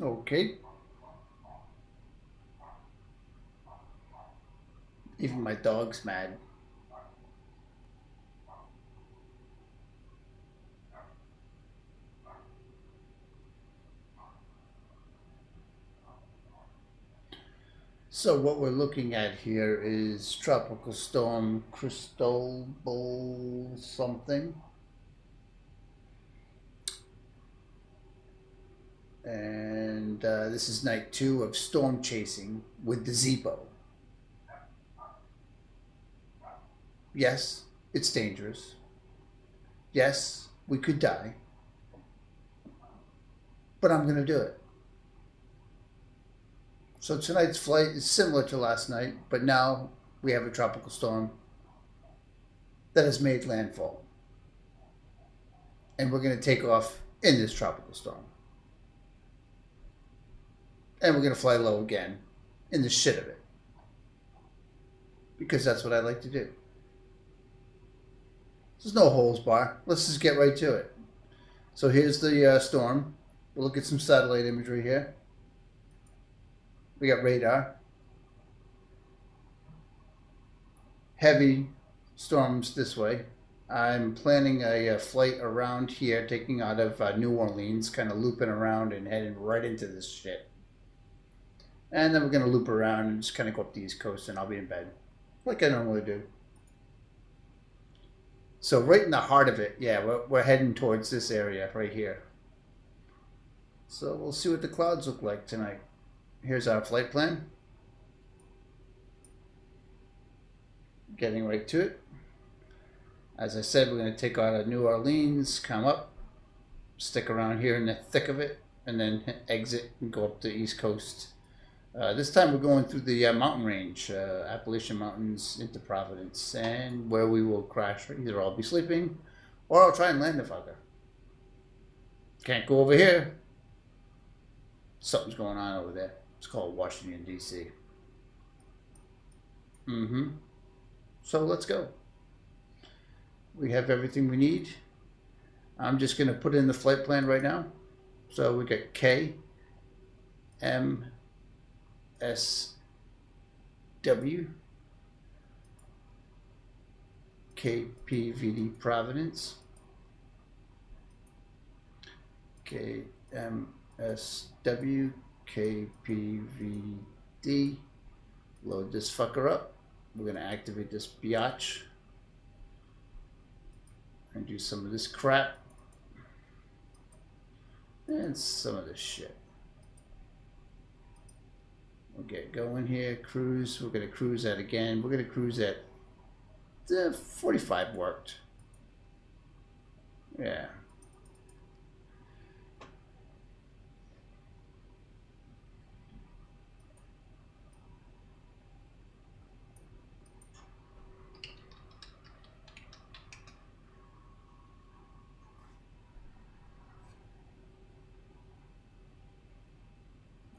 Okay. Even my dog's mad. So what we're looking at here is Tropical Storm Cristobal something. And this is night 2 of storm chasing with the Zibo. Yes, it's dangerous. Yes, we could die. But I'm going to do it. So tonight's flight is similar to last night, but now we have a tropical storm that has made landfall. And we're going to take off in this tropical storm. And we're going to fly low again in the shit of it. Because that's what I like to do. There's no holes bar. Let's just get right to it. So here's the storm. We'll look at some satellite imagery here. We got radar. Heavy storms this way. I'm planning a flight around here, taking out of New Orleans, kind of looping around and heading right into this shit. And then we're going to loop around and just kind of go up the East Coast, and I'll be in bed, like I normally do. So right in the heart of it, yeah, we're heading towards this area right here. So we'll see what the clouds look like tonight. Here's our flight plan. Getting right to it. As I said, we're going to take out of New Orleans, come up, stick around here in the thick of it, and then exit and go up the East Coast. This time we're going through the mountain range, Appalachian Mountains into Providence, and where we will crash. Either I'll be sleeping, or I'll try and land the fucker. Can't go over here. Something's going on over there. It's called Washington, D.C. So let's go. We have everything we need. I'm just going to put in the flight plan right now. So we got K, M, S, W, KPVD Providence, KMSW, KPVD. Load this fucker up. We're going to activate this biatch and do some of this crap and some of this shit. We'll get going here, cruise. We're going to cruise that again. We're going to cruise at 45 worked. Yeah.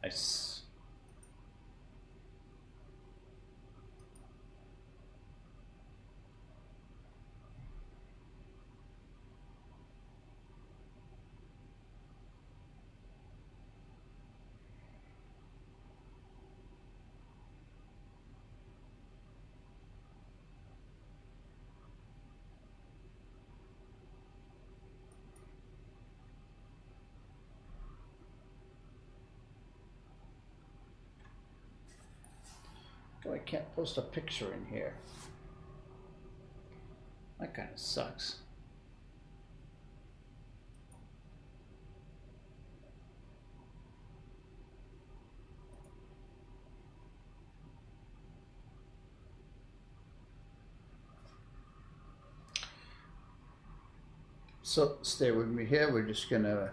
Nice. I can't post a picture in here. That kind of sucks. So stay with me here. We're just gonna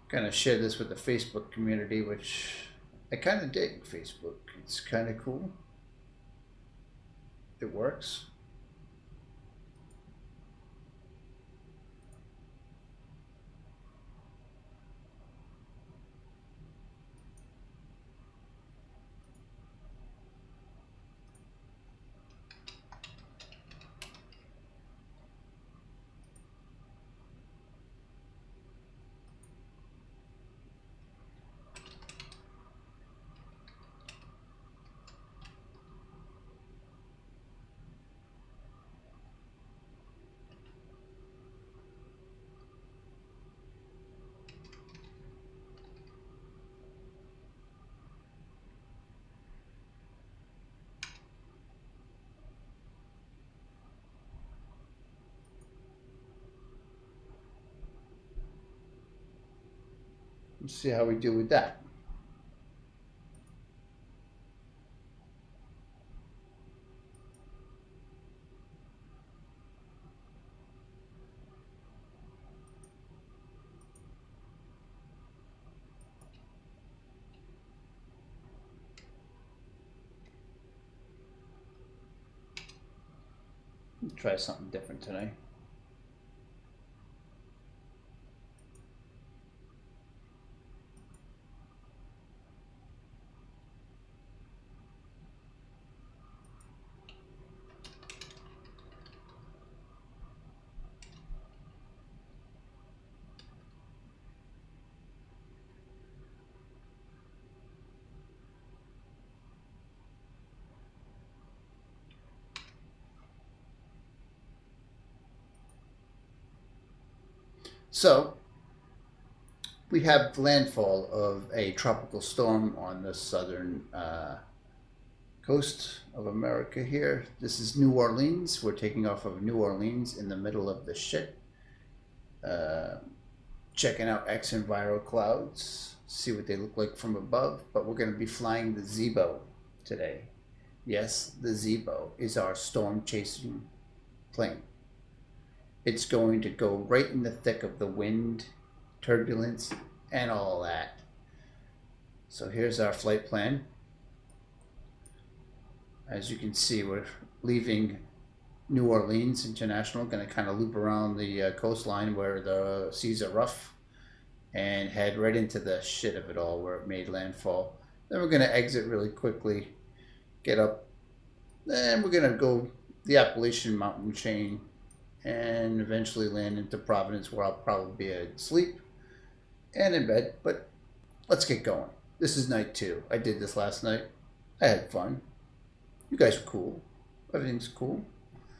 kind of share this with the Facebook community, which I kind of dig. Facebook, it's kind of cool. It works. Let's see how we do with that. Try something different today. So, we have landfall of a tropical storm on the southern coast of America here. This is New Orleans. We're taking off of New Orleans in the middle of the shit. Checking out xEnviro clouds, see what they look like from above, but we're going to be flying the Zibo today. Yes, the Zibo is our storm chasing plane. It's going to go right in the thick of the wind, turbulence, and all that. So here's our flight plan. As you can see, we're leaving New Orleans International, going to kind of loop around the coastline where the seas are rough and head right into the shit of it all where it made landfall. Then we're going to exit really quickly, get up, then we're going to go the Appalachian Mountain chain and eventually land into Providence, where I'll probably be asleep and in bed. But let's get going. This is night 2. I did this last night. I had fun. You guys were cool. Everything's cool.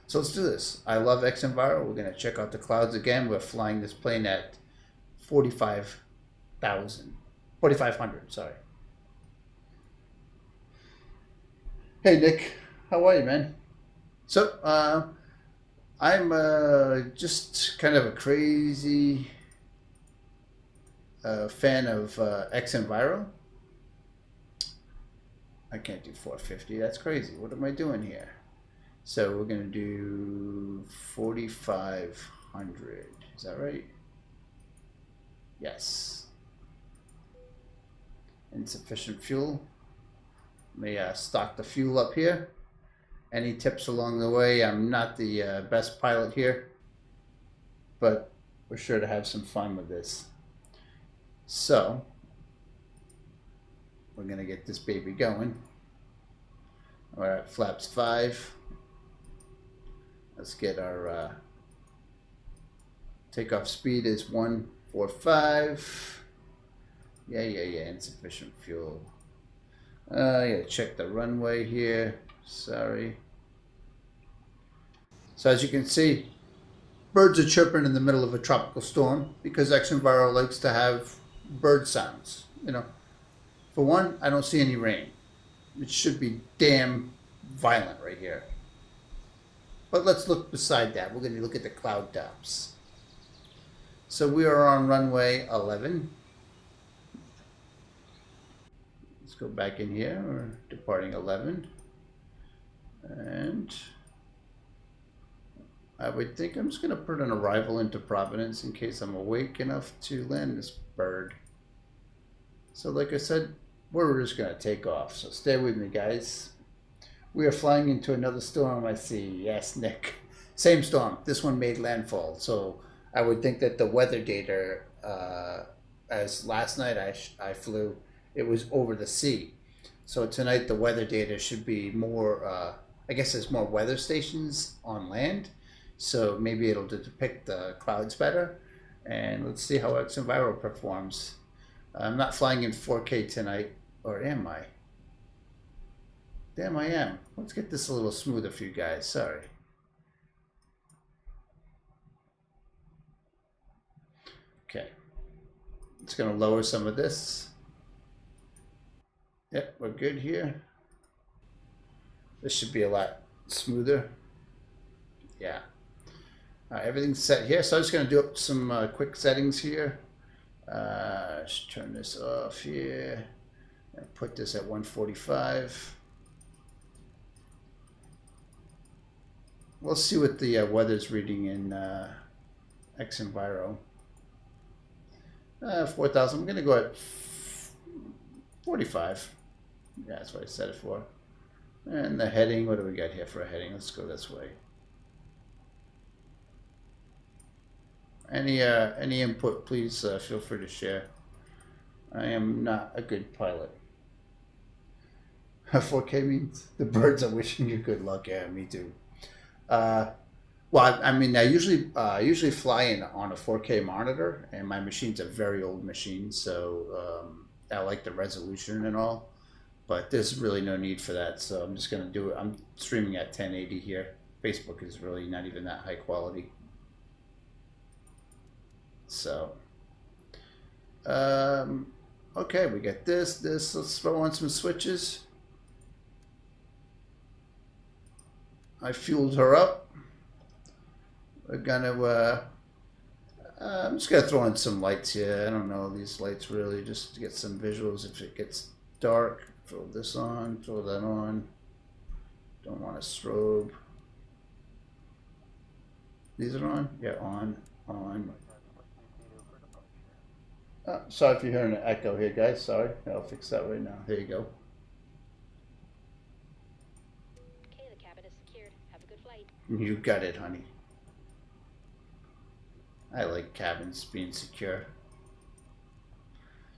So let's do this. I love xEnviro. We're going to check out the clouds again. We're flying this plane at 4,500, sorry. Hey Nick, how are you, man? So, I'm just kind of a crazy fan of xEnviro. I can't do 450, that's crazy. What am I doing here? So we're going to do 4,500, is that right? Yes. Insufficient fuel. Let me stock the fuel up here. Any tips along the way? I'm not the best pilot here, but we're sure to have some fun with this. So, we're going to get this baby going. All right, flaps 5. Let's get our takeoff speed is 145. Yeah, insufficient fuel. I gotta check the runway here. Sorry. So as you can see, birds are chirping in the middle of a tropical storm because xEnviro likes to have bird sounds. You know, for one, I don't see any rain. It should be damn violent right here. But let's look beside that. We're going to look at the cloud tops. So we are on runway 11. Let's go back in here. We're departing 11. And I would think I'm just going to put an arrival into Providence in case I'm awake enough to land this bird. So like I said, we're just going to take off. So stay with me, guys. We are flying into another storm, I see. Yes, Nick. Same storm. This one made landfall. So I would think that the weather data, as last night I flew, it was over the sea. So tonight the weather data should be more, I guess there's more weather stations on land. So maybe it'll depict the clouds better. And let's see how xEnviro performs. I'm not flying in 4K tonight, or am I? Damn, I am. Let's get this a little smoother for you guys. Sorry. Okay. It's going to lower some of this. Yep, we're good here. This should be a lot smoother. Yeah. Everything's set here. So I'm just going to do up some quick settings here. Let's turn this off here and put this at 145. We'll see what the weather's reading in xEnviro. 4,000. I'm going to go at 45. Yeah, that's what I set it for. And the heading, what do we got here for a heading? Let's go this way. Any input, please feel free to share. I am not a good pilot. 4K means the birds are wishing you good luck. Yeah, me too. Well, I mean, I usually fly on a 4K monitor, and my machine's a very old machine, so I like the resolution and all. But there's really no need for that, so I'm just going to do it. I'm streaming at 1080 here. Facebook is really not even that high quality. So, okay, we got this. Let's throw on some switches. I fueled her up. We're gonna, I'm just gonna throw in some lights here. I don't know these lights really, just to get some visuals. If it gets dark, throw this on, throw that on. Don't want a strobe. These are on? Yeah, on. Oh, sorry if you're hearing an echo here, guys. Sorry. I'll fix that right now. There you go. Okay, the cabin is secured. Have a good flight. You got it, honey. I like cabins being secure.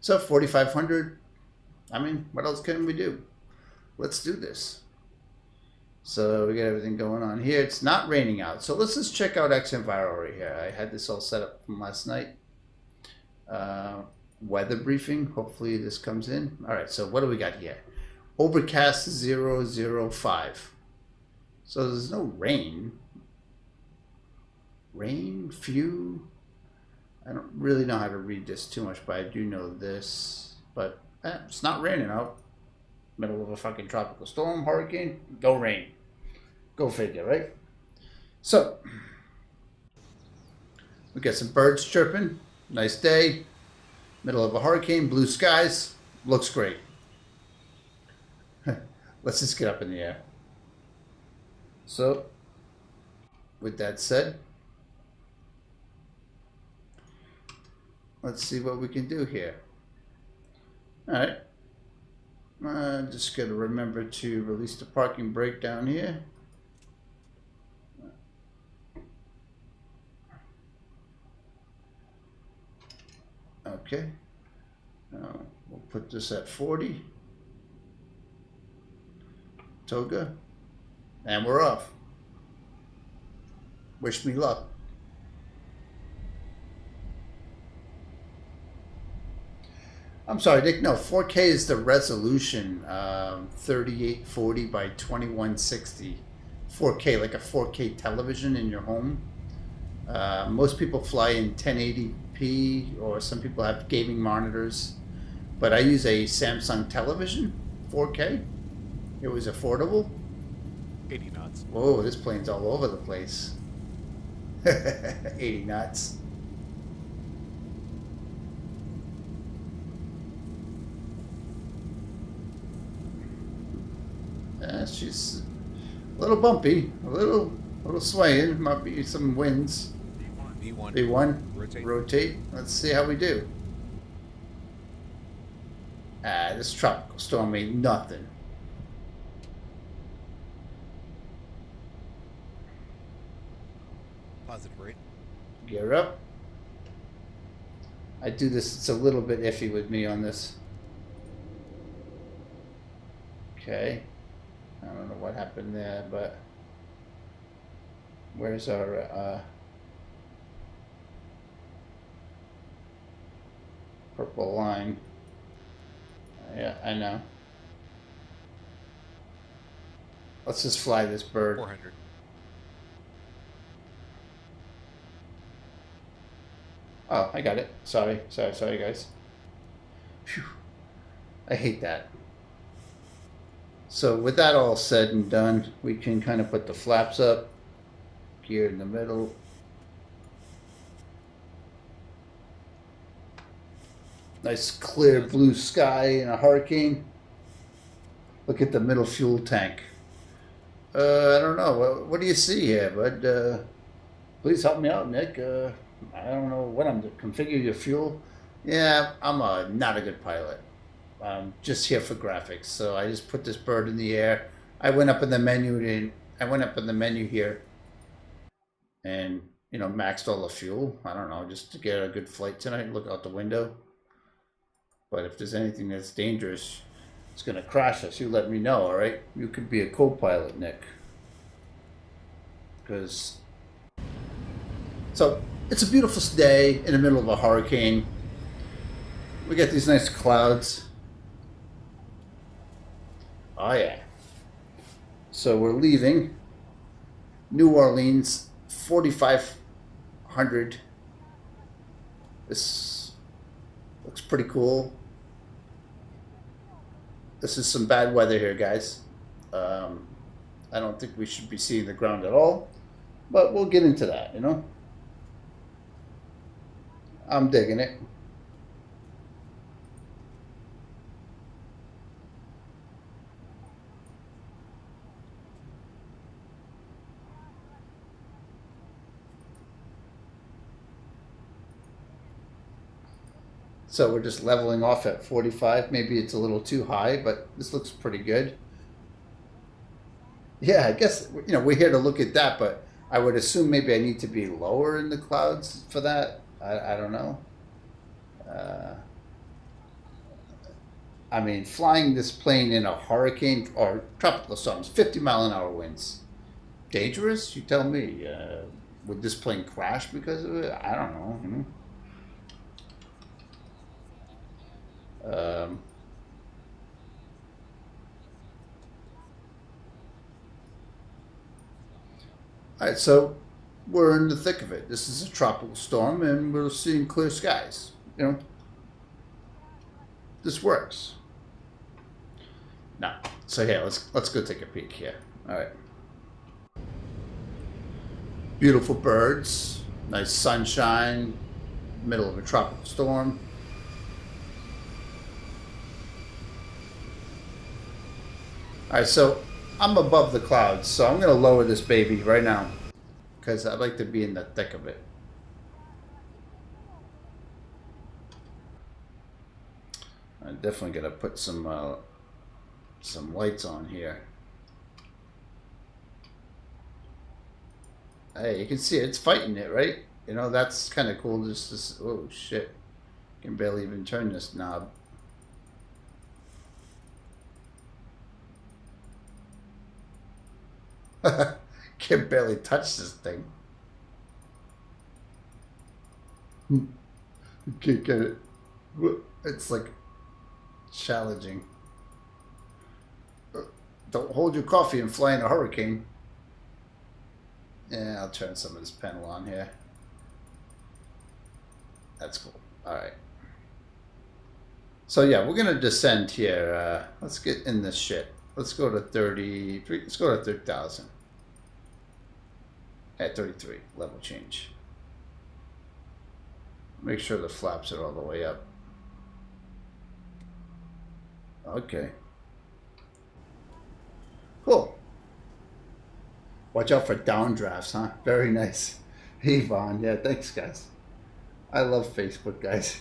So 4,500. I mean, what else can we do? Let's do this. So we got everything going on here. It's not raining out. So let's just check out xEnviro right here. I had this all set up from last night. Weather briefing. Hopefully this comes in. All right. So what do we got here? Overcast 005. So there's no rain. Rain, few. I don't really know how to read this too much, but I do know this. But it's not raining out. Middle of a fucking tropical storm, hurricane. Go rain. Go figure, right? So we got some birds chirping. Nice day. Middle of a hurricane. Blue skies. Looks great. Let's just get up in the air. So with that said, let's see what we can do here. All right. Just got to remember to release the parking brake down here. Okay. We'll put this at 40. Toga. And we're off. Wish me luck. I'm sorry, Dick. No, 4K is the resolution. 3840 by 2160. 4K, like a 4K television in your home. Most people fly in 1080p, or some people have gaming monitors. But I use a Samsung television, 4K. It was affordable. 80 knots. Whoa, this plane's all over the place. 80 knots. She's a little bumpy, a little swaying. Might be some winds. V1. Rotate. Let's see how we do. This tropical storm ain't nothing. Positive rate. Gear up. I do this. It's a little bit iffy with me on this. Okay. I don't know what happened there, but where's our purple line? Yeah, I know. Let's just fly this bird. 400. Oh, I got it. Sorry, guys. Phew. I hate that. So with that all said and done, we can kind of put the flaps up, gear in the middle. Nice clear blue sky in a hurricane. Look at the middle fuel tank. I don't know. What do you see here, bud? Please help me out, Nick. I don't know what I'm doing. Configure your fuel. Yeah, I'm not a good pilot. I'm just here for graphics. So I just put this bird in the air. I went up in the menu here, and maxed all the fuel. I don't know, just to get a good flight tonight. Look out the window. But if there's anything that's dangerous, it's gonna crash us, you let me know, all right? You could be a co-pilot, Nick. So it's a beautiful day in the middle of a hurricane. We got these nice clouds. Oh yeah. So we're leaving New Orleans, 4,500. This looks pretty cool. This is some bad weather here, guys. I don't think we should be seeing the ground at all, but we'll get into that, I'm digging it. So we're just leveling off at 45. Maybe it's a little too high, but this looks pretty good. Yeah, I guess, we're here to look at that, but I would assume maybe I need to be lower in the clouds for that. I don't know. I mean, flying this plane in a hurricane or tropical storms, 50-mile-an-hour winds. Dangerous? You tell me. Would this plane crash because of it? I don't know. All right, so we're in the thick of it. This is a tropical storm, and we're seeing clear skies. This works. Now, so yeah, let's go take a peek here. All right. Beautiful birds, nice sunshine, middle of a tropical storm. All right, so I'm above the clouds, so I'm going to lower this baby right now because I'd like to be in the thick of it. I'm definitely going to put some lights on here. Hey, you can see it. It's fighting it, right? That's kind of cool. Oh, shit. Can barely even turn this knob. Can barely touch this thing. Can't get it. It's like challenging. Don't hold your coffee and fly in a hurricane. Yeah, I'll turn some of this panel on here. That's cool. All right. So yeah, we're gonna descend here. Let's get in this shit. Let's go to 33. Let's go to 30,000. At 33, level change. Make sure the flaps are all the way up. Okay. Cool. Watch out for downdrafts, huh? Very nice. Hey, Vaughn. Yeah, thanks, guys. I love Facebook, guys.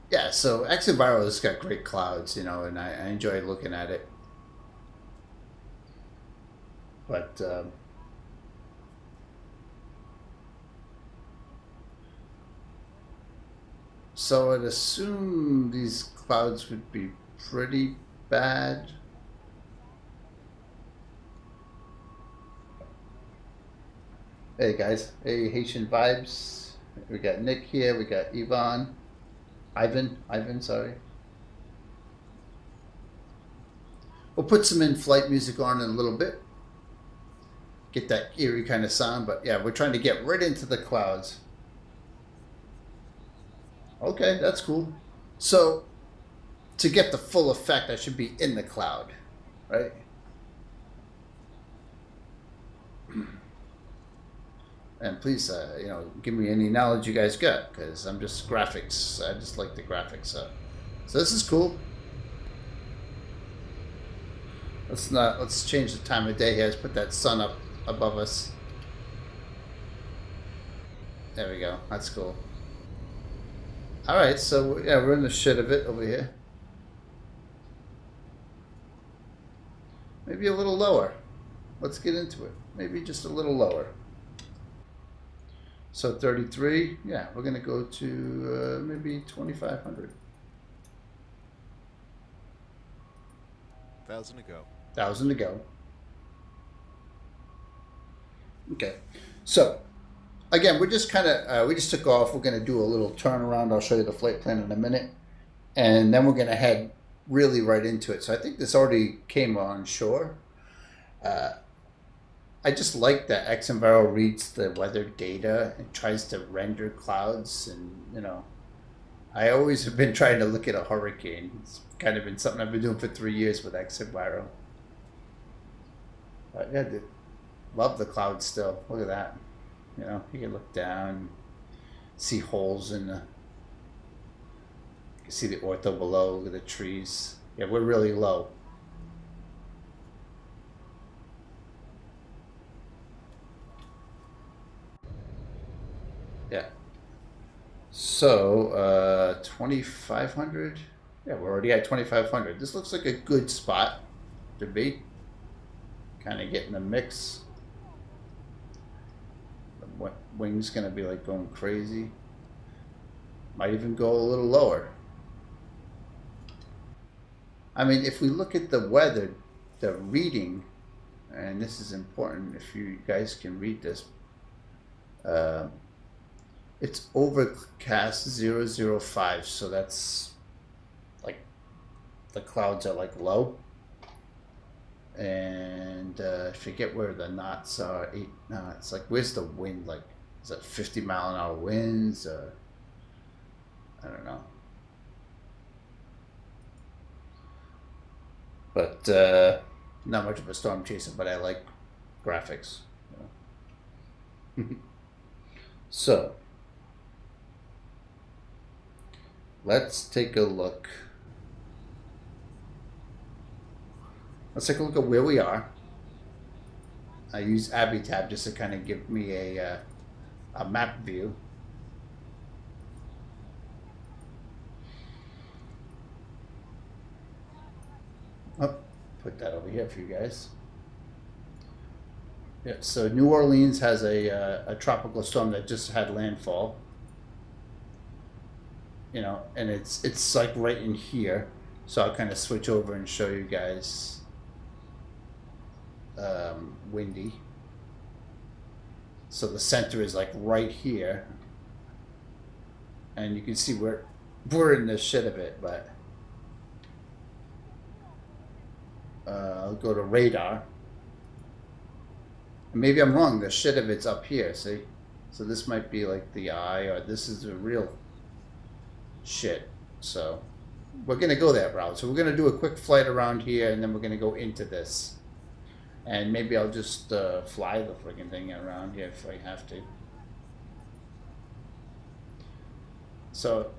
Yeah, so xEnviro has got great clouds, and I enjoy looking at it. But so I'd assume these clouds would be pretty bad. Hey guys, hey Haitian vibes. We got Nick here, we got Ivan, sorry. We'll put some in-flight music on in a little bit. Get that eerie kind of sound, but yeah, we're trying to get right into the clouds. Okay, that's cool. So, to get the full effect, I should be in the cloud, right? And please, give me any knowledge you guys got, because I'm just graphics. I just like the graphics. So this is cool. Let's change the time of day here. Let's put that sun up above us. There we go. That's cool. All right, so yeah, we're in the shit of it over here. Maybe a little lower. Let's get into it. Maybe just a little lower. So 33, yeah, we're gonna go to maybe 2,500. 1,000 to go. 1,000 to go. Okay, so again, we're just kind of we just took off. We're gonna do a little turnaround. I'll show you the flight plan in a minute, and then we're gonna head really right into it. So I think this already came on shore. I just like that xEnviro reads the weather data and tries to render clouds, and I always have been trying to look at a hurricane. It's kind of been something I've been doing for 3 years with xEnviro. But yeah, love the clouds still. Look at that. You can look down, see holes in the. You can see the ortho below. Look at the trees. Yeah, we're really low. Yeah. So 2,500. Yeah, we're already at 2,500. This looks like a good spot to be. Kind of getting the mix. The wing's gonna be like going crazy. Might even go a little lower. I mean, if we look at the weather, the reading, and this is important if you guys can read this. It's overcast 005, so that's like the clouds are like low. And I forget where the knots are. 8 knots. Like, where's the wind? Like, is that 50-mile-an-hour winds? I don't know. But not much of a storm chaser, but I like graphics. So let's take a look. Let's take a look at where we are. I use AviTab just to kind of give me a map view. Oh, put that over here for you guys. Yeah, so New Orleans has a tropical storm that just had landfall. And it's like right in here. So I'll kind of switch over and show you guys windy. So the center is like right here, and you can see we're in the shit of it. But I'll go to radar. And maybe I'm wrong. The shit of it's up here. See, so this might be like the eye, or this is the real shit. So we're gonna go that route. So we're gonna do a quick flight around here, and then we're gonna go into this. And maybe I'll just fly the friggin' thing around here if I have to. So,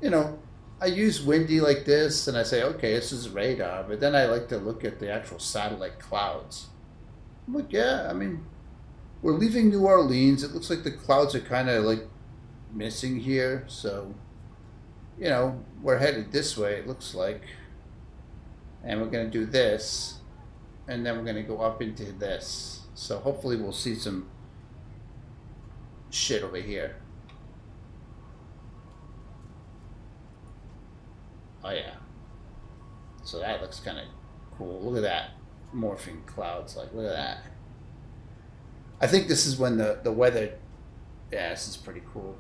I use windy like this, and I say, okay, this is radar. But then I like to look at the actual satellite clouds. I'm like, yeah, I mean, we're leaving New Orleans. It looks like the clouds are kind of like missing here. So, we're headed this way, it looks like. And we're going to do this, and then we're going to go up into this. So hopefully we'll see some shit over here. Oh yeah. So that looks kind of cool. Look at that. Morphing clouds. Like, look at that. I think this is when the weather... Yeah, this is pretty cool.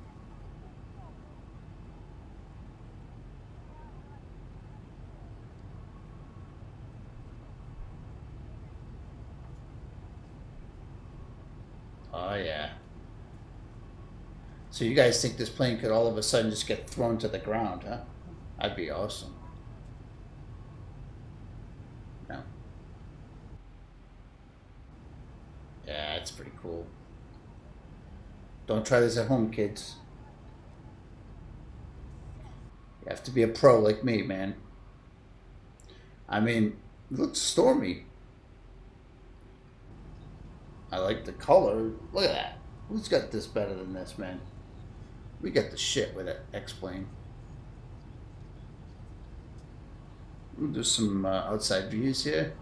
Oh yeah. So you guys think this plane could all of a sudden just get thrown to the ground, huh? That'd be awesome. No. Yeah, That's pretty cool. Don't try this at home, kids. You have to be a pro like me, man. I mean, it looks stormy. I like the color. Look at that. Who's got this better than this, man? We got the shit with it. X-Plane. There's some outside views here.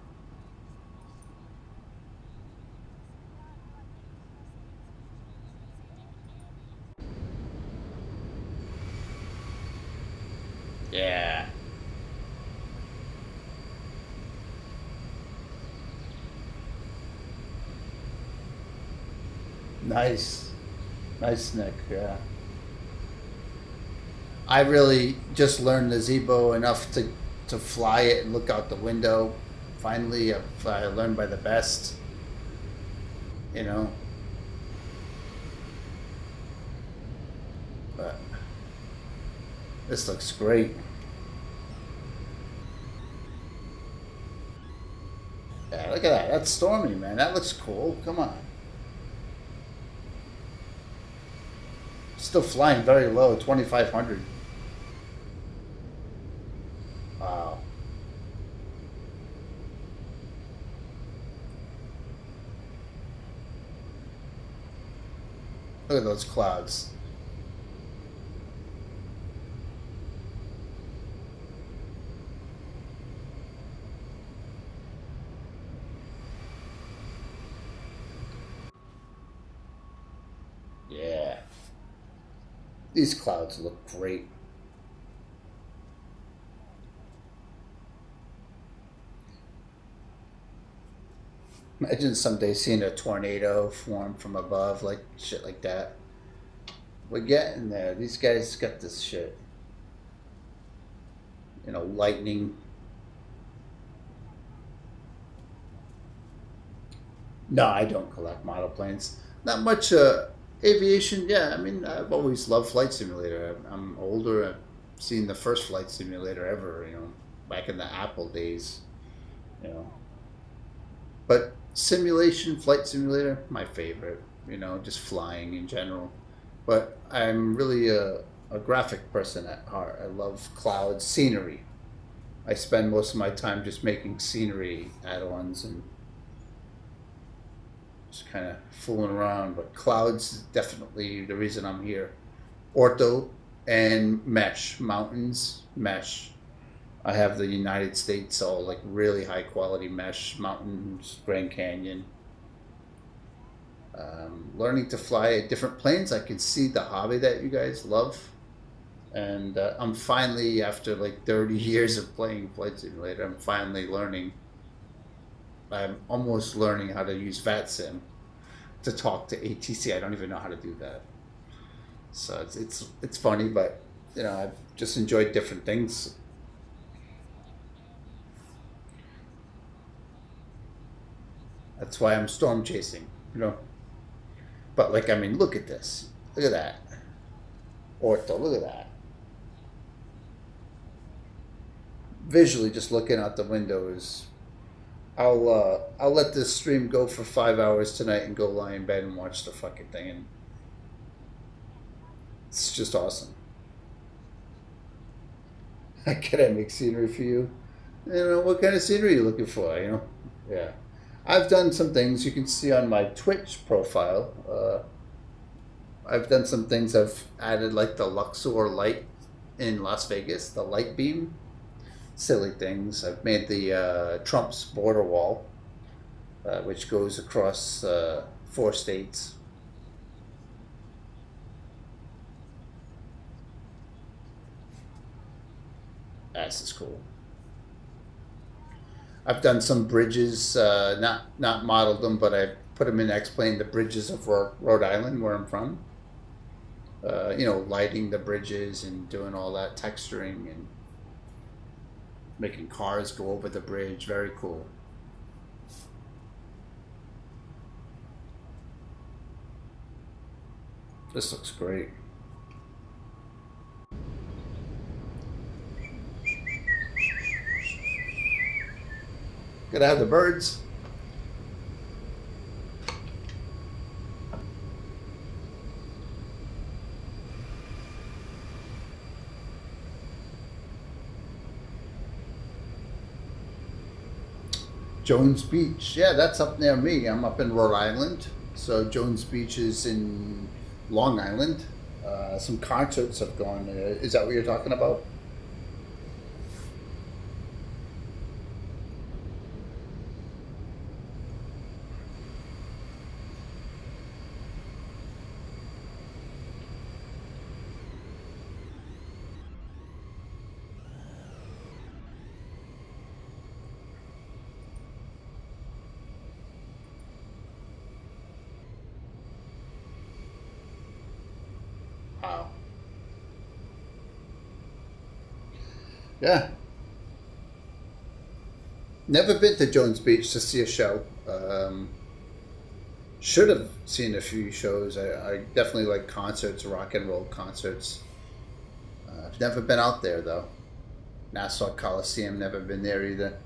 Yeah. Nice. Nice, Nick. Yeah. I really just learned the Zibo enough to fly it and look out the window. Finally, I learned by the best. You know. But this looks great. Yeah, look at that. That's stormy, man. That looks cool. Come on. Still flying very low, 2,500. Wow. Look at those clouds. Yeah. These clouds look great. Imagine someday seeing a tornado form from above, like shit like that. We're getting there. These guys got this shit. You know, lightning. No, I don't collect model planes. Not much aviation. Yeah, I mean, I've always loved Flight Simulator. I'm older. I've seen the first Flight Simulator ever, you know, back in the Apple days, you know. But simulation, Flight Simulator, my favorite, you know, just flying in general. But I'm really a graphic person at heart. I love clouds, scenery. I spend most of my time just making scenery add-ons and just kind of fooling around. But clouds is definitely the reason I'm here. Ortho and mesh, mountains, mesh. I have the United States, all like really high quality mesh, mountains, Grand Canyon. Learning to fly at different planes. I can see the hobby that you guys love. And I'm finally, after like 30 years of playing Flight Simulator, I'm finally learning. I'm almost learning how to use VATSIM to talk to ATC. I don't even know how to do that. So it's funny, but you know, I've just enjoyed different things. That's why I'm storm chasing, you know. But like, I mean, look at this. Look at that. Ortho, look at that. Visually, just looking out the window is. I'll let this stream go for 5 hours tonight and go lie in bed and watch the fucking thing, and it's just awesome. Can I make scenery for you? You know, what kind of scenery are you looking for? You know, yeah. I've done some things you can see on my Twitch profile. I've done some things. I've added like the Luxor light in Las Vegas, the light beam. Silly things. I've made the Trump's border wall, which goes across 4 states. This is cool. I've done some bridges, not modeled them, but I put them in X-Plane, the bridges of Rhode Island, where I'm from. You know, lighting the bridges and doing all that texturing and making cars go over the bridge. Very cool. This looks great. Gotta have the birds. Jones Beach. Yeah, that's up near me. I'm up in Rhode Island. So Jones Beach is in Long Island. Some concerts have gone. Is that what you're talking about? Wow. Yeah. Never been to Jones Beach to see a show. Should have seen a few shows. I definitely like concerts, rock and roll concerts. I've never been out there though. Nassau Coliseum, never been there either.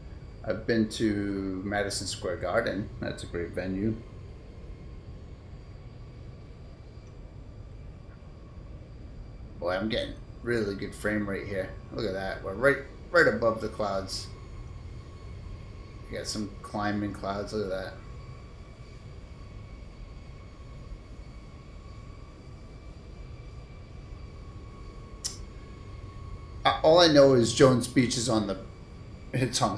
I've been to Madison Square Garden. That's a great venue. Boy, I'm getting really good frame rate here. Look at that. We're right above the clouds. You got some climbing clouds. Look at that. All I know is Jones Beach is on the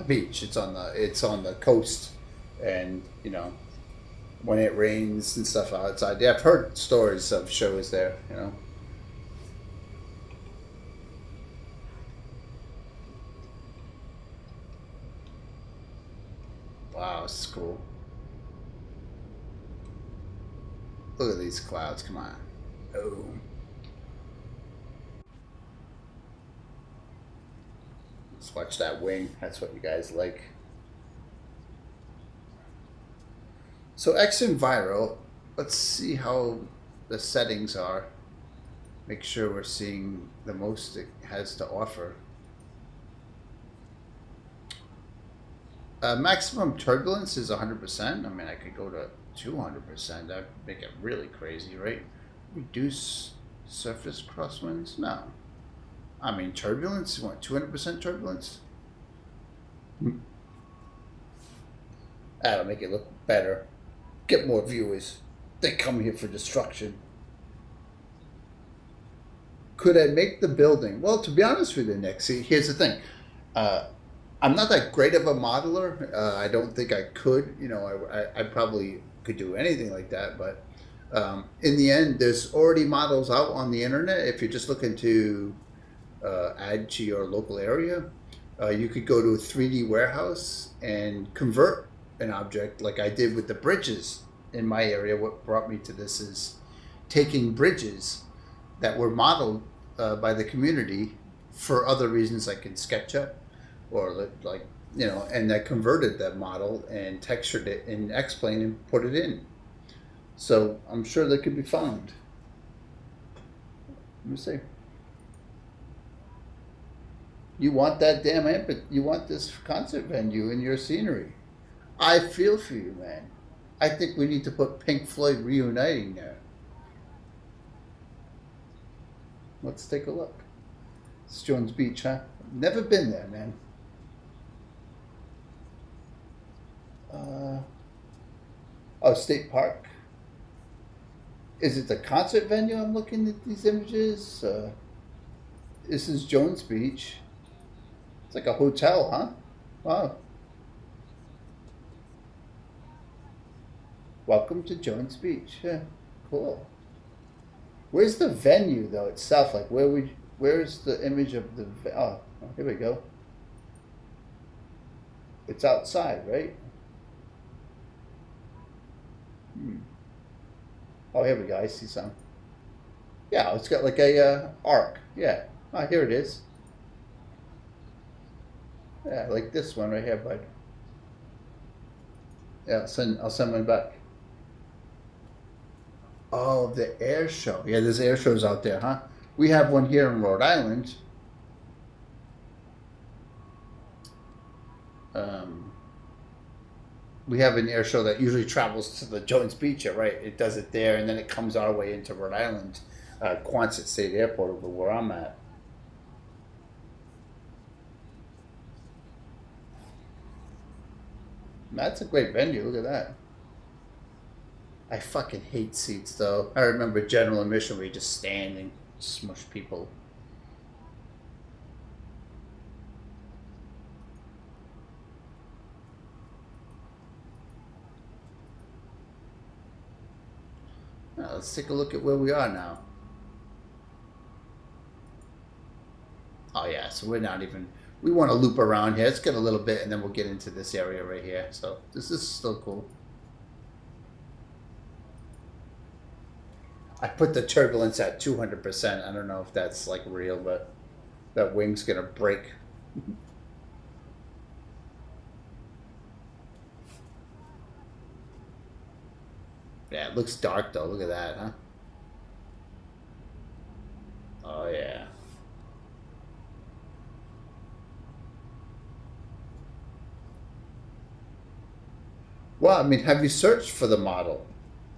beach. It's on the coast, and you know when it rains and stuff outside. Yeah, I've heard stories of shows there. You know. Wow, it's cool. Look at these clouds. Come on. Oh. Let's watch that wing. That's what you guys like. So xEnviro, let's see how the settings are. Make sure we're seeing the most it has to offer. Maximum turbulence is 100%. I mean, I could go to 200%. That'd make it really crazy, right? Reduce surface crosswinds? No. I mean, turbulence? You want 200% turbulence? That'll make it look better. Get more viewers. They come here for destruction. Could I make the building? Well, to be honest with you, Nick, see, here's the thing. I'm not that great of a modeler. I don't think I could. You know, I probably could do anything like that. But in the end, there's already models out on the internet. If you're just looking to add to your local area, you could go to a 3D warehouse and convert an object like I did with the bridges in my area. What brought me to this is taking bridges that were modeled by the community for other reasons like in SketchUp or like, you know, and I converted that model and textured it in X-Plane and put it in. So I'm sure they could be found. Let me see. You want that damn amp, you want this concert venue in your scenery. I feel for you, man. I think we need to put Pink Floyd Reuniting there. Let's take a look. It's Jones Beach, huh? Never been there, man. Oh, State Park. Is it the concert venue I'm looking at these images? This is Jones Beach. It's like a hotel, huh? Wow. Welcome to Jones Beach. Yeah, cool. Where's the venue though itself? Like where's the image of the? Oh, here we go. It's outside, right? Oh, here we go. I see some. Yeah, it's got like a arc. Yeah. Oh, here it is. Yeah, like this one right here, bud. Yeah, I'll send one back. Oh, the air show. Yeah, there's air shows out there, huh? We have one here in Rhode Island. We have an air show that usually travels to the Jones Beach, right? It does it there, and then it comes our way into Rhode Island, Quonset State Airport, over where I'm at. That's a great venue. Look at that. I fucking hate seats though. I remember general admission where you just stand and smush people. Now, let's take a look at where we are now. Oh yeah, so we're not even, we want to loop around here. Let's get a little bit and then we'll get into this area right here. So this is still cool. I put the turbulence at 200%. I don't know if that's like real, but that wing's gonna break. Yeah, it looks dark though. Look at that, huh? Oh yeah. Well, I mean, have you searched for the model?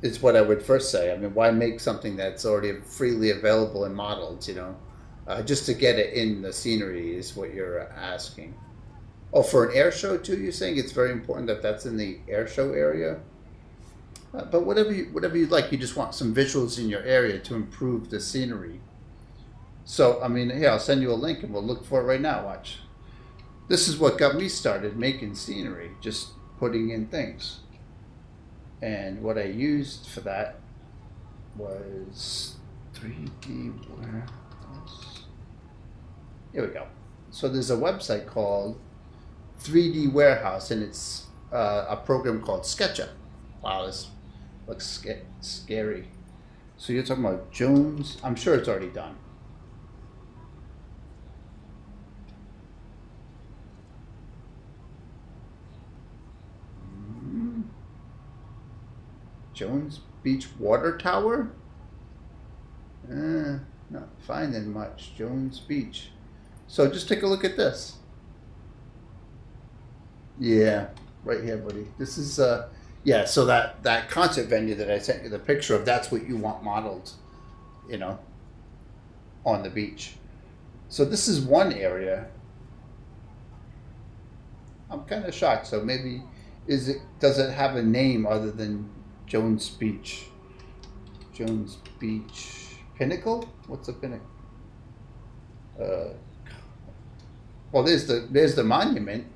Is what I would first say. I mean, why make something that's already freely available in models, you know? Just to get it in the scenery is what you're asking. Oh, for an air show too, you're saying it's very important that that's in the air show area? But whatever you'd like, you just want some visuals in your area to improve the scenery. So, I mean, here, I'll send you a link and we'll look for it right now, watch. This is what got me started making scenery, just putting in things. And what I used for that was 3D Warehouse. Here we go. So there's a website called 3D Warehouse, and it's a program called SketchUp. Wow, this looks scary. So you're talking about Jones? I'm sure it's already done. Jones Beach Water Tower? Not finding much. Jones Beach. So just take a look at this. Yeah, right here, buddy. This is, yeah, so that concert venue that I sent you the picture of, that's what you want modeled, you know, on the beach. So this is one area. I'm kind of shocked. So maybe, does it have a name other than Jones Beach? Jones Beach Pinnacle? What's a pinnacle? Well, there's the monument.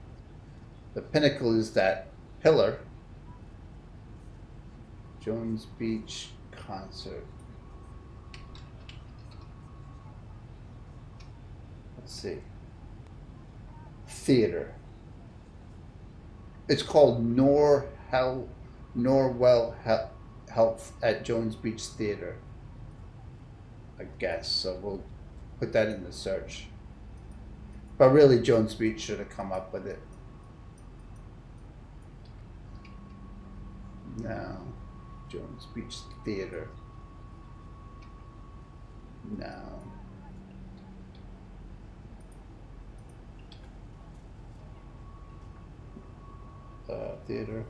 The pinnacle is that pillar. Jones Beach concert. Let's see. Theater. It's called Norwell Health at Jones Beach Theater, I guess. So we'll put that in the search. But really, Jones Beach should have come up with it. No. Jones Beach Theater. No. Theater.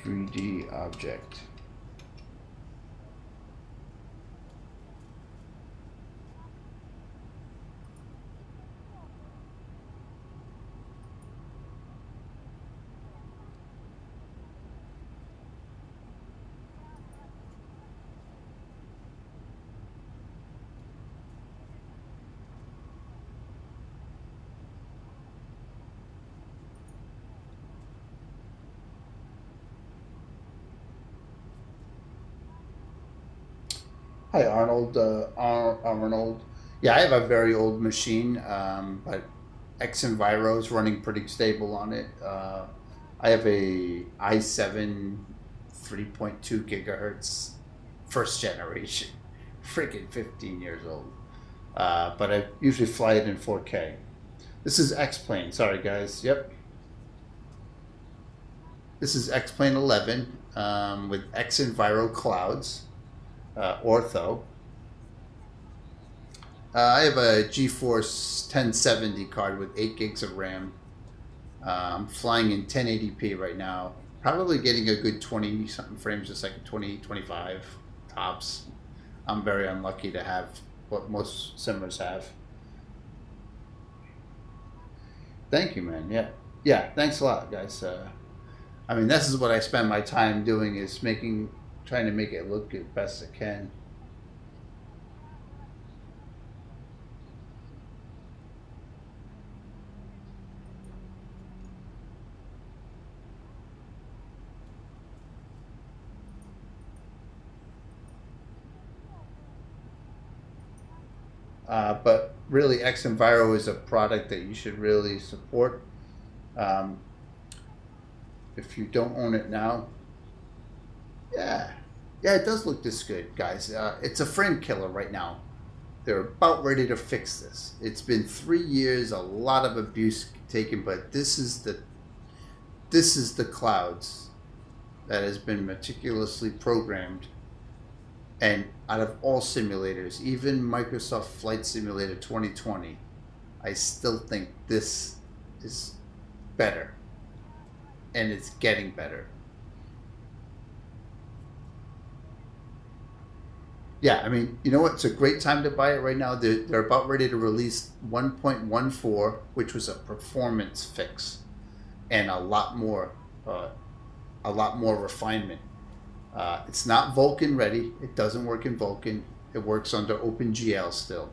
3D object. Hi, Arnold. Arnold. Yeah, I have a very old machine, but xEnviro is running pretty stable on it. I have a i7 3.2 gigahertz first generation, freaking 15 years old. But I usually fly it in 4K. This is X-Plane. Sorry, guys. Yep. This is X-Plane 11 with xEnviro clouds. Ortho. I have a GeForce 1070 card with 8 gigs of RAM. I'm flying in 1080p right now. Probably getting a good 20 something frames a second, 20, 25 tops. I'm very unlucky to have what most simmers have. Thank you, man. Yeah. Yeah, thanks a lot, guys. I mean, this is what I spend my time doing, is trying to make it look as best I can. But really, xEnviro is a product that you should really support. Um, if you don't own it now, yeah, it does look this good, guys. It's a frame killer right now. They're about ready to fix this. It's been 3 years, a lot of abuse taken, but this is the clouds that has been meticulously programmed. And out of all simulators, even Microsoft Flight Simulator 2020, I still think this is better. And it's getting better. Yeah, I mean, you know what? It's a great time to buy it right now. They're about ready to release 1.14, which was a performance fix, and a lot more refinement. It's not Vulkan ready. It doesn't work in Vulkan. It works under OpenGL still,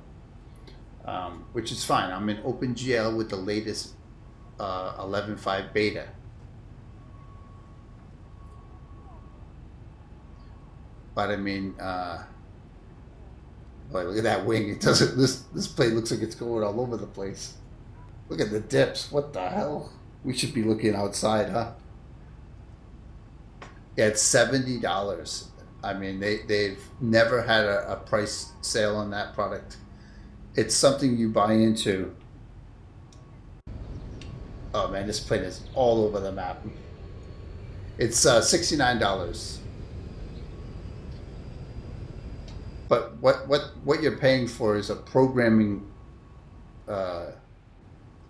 which is fine. I'm in OpenGL with the latest 11.5 beta. But I mean, boy, look at that wing. It doesn't. This plane looks like it's going all over the place. Look at the dips. What the hell? We should be looking outside, huh? Yeah, it's $70. I mean, they've never had a price sale on that product. It's something you buy into. Oh man, this plane is all over the map. It's $69. But what you're paying for is a programming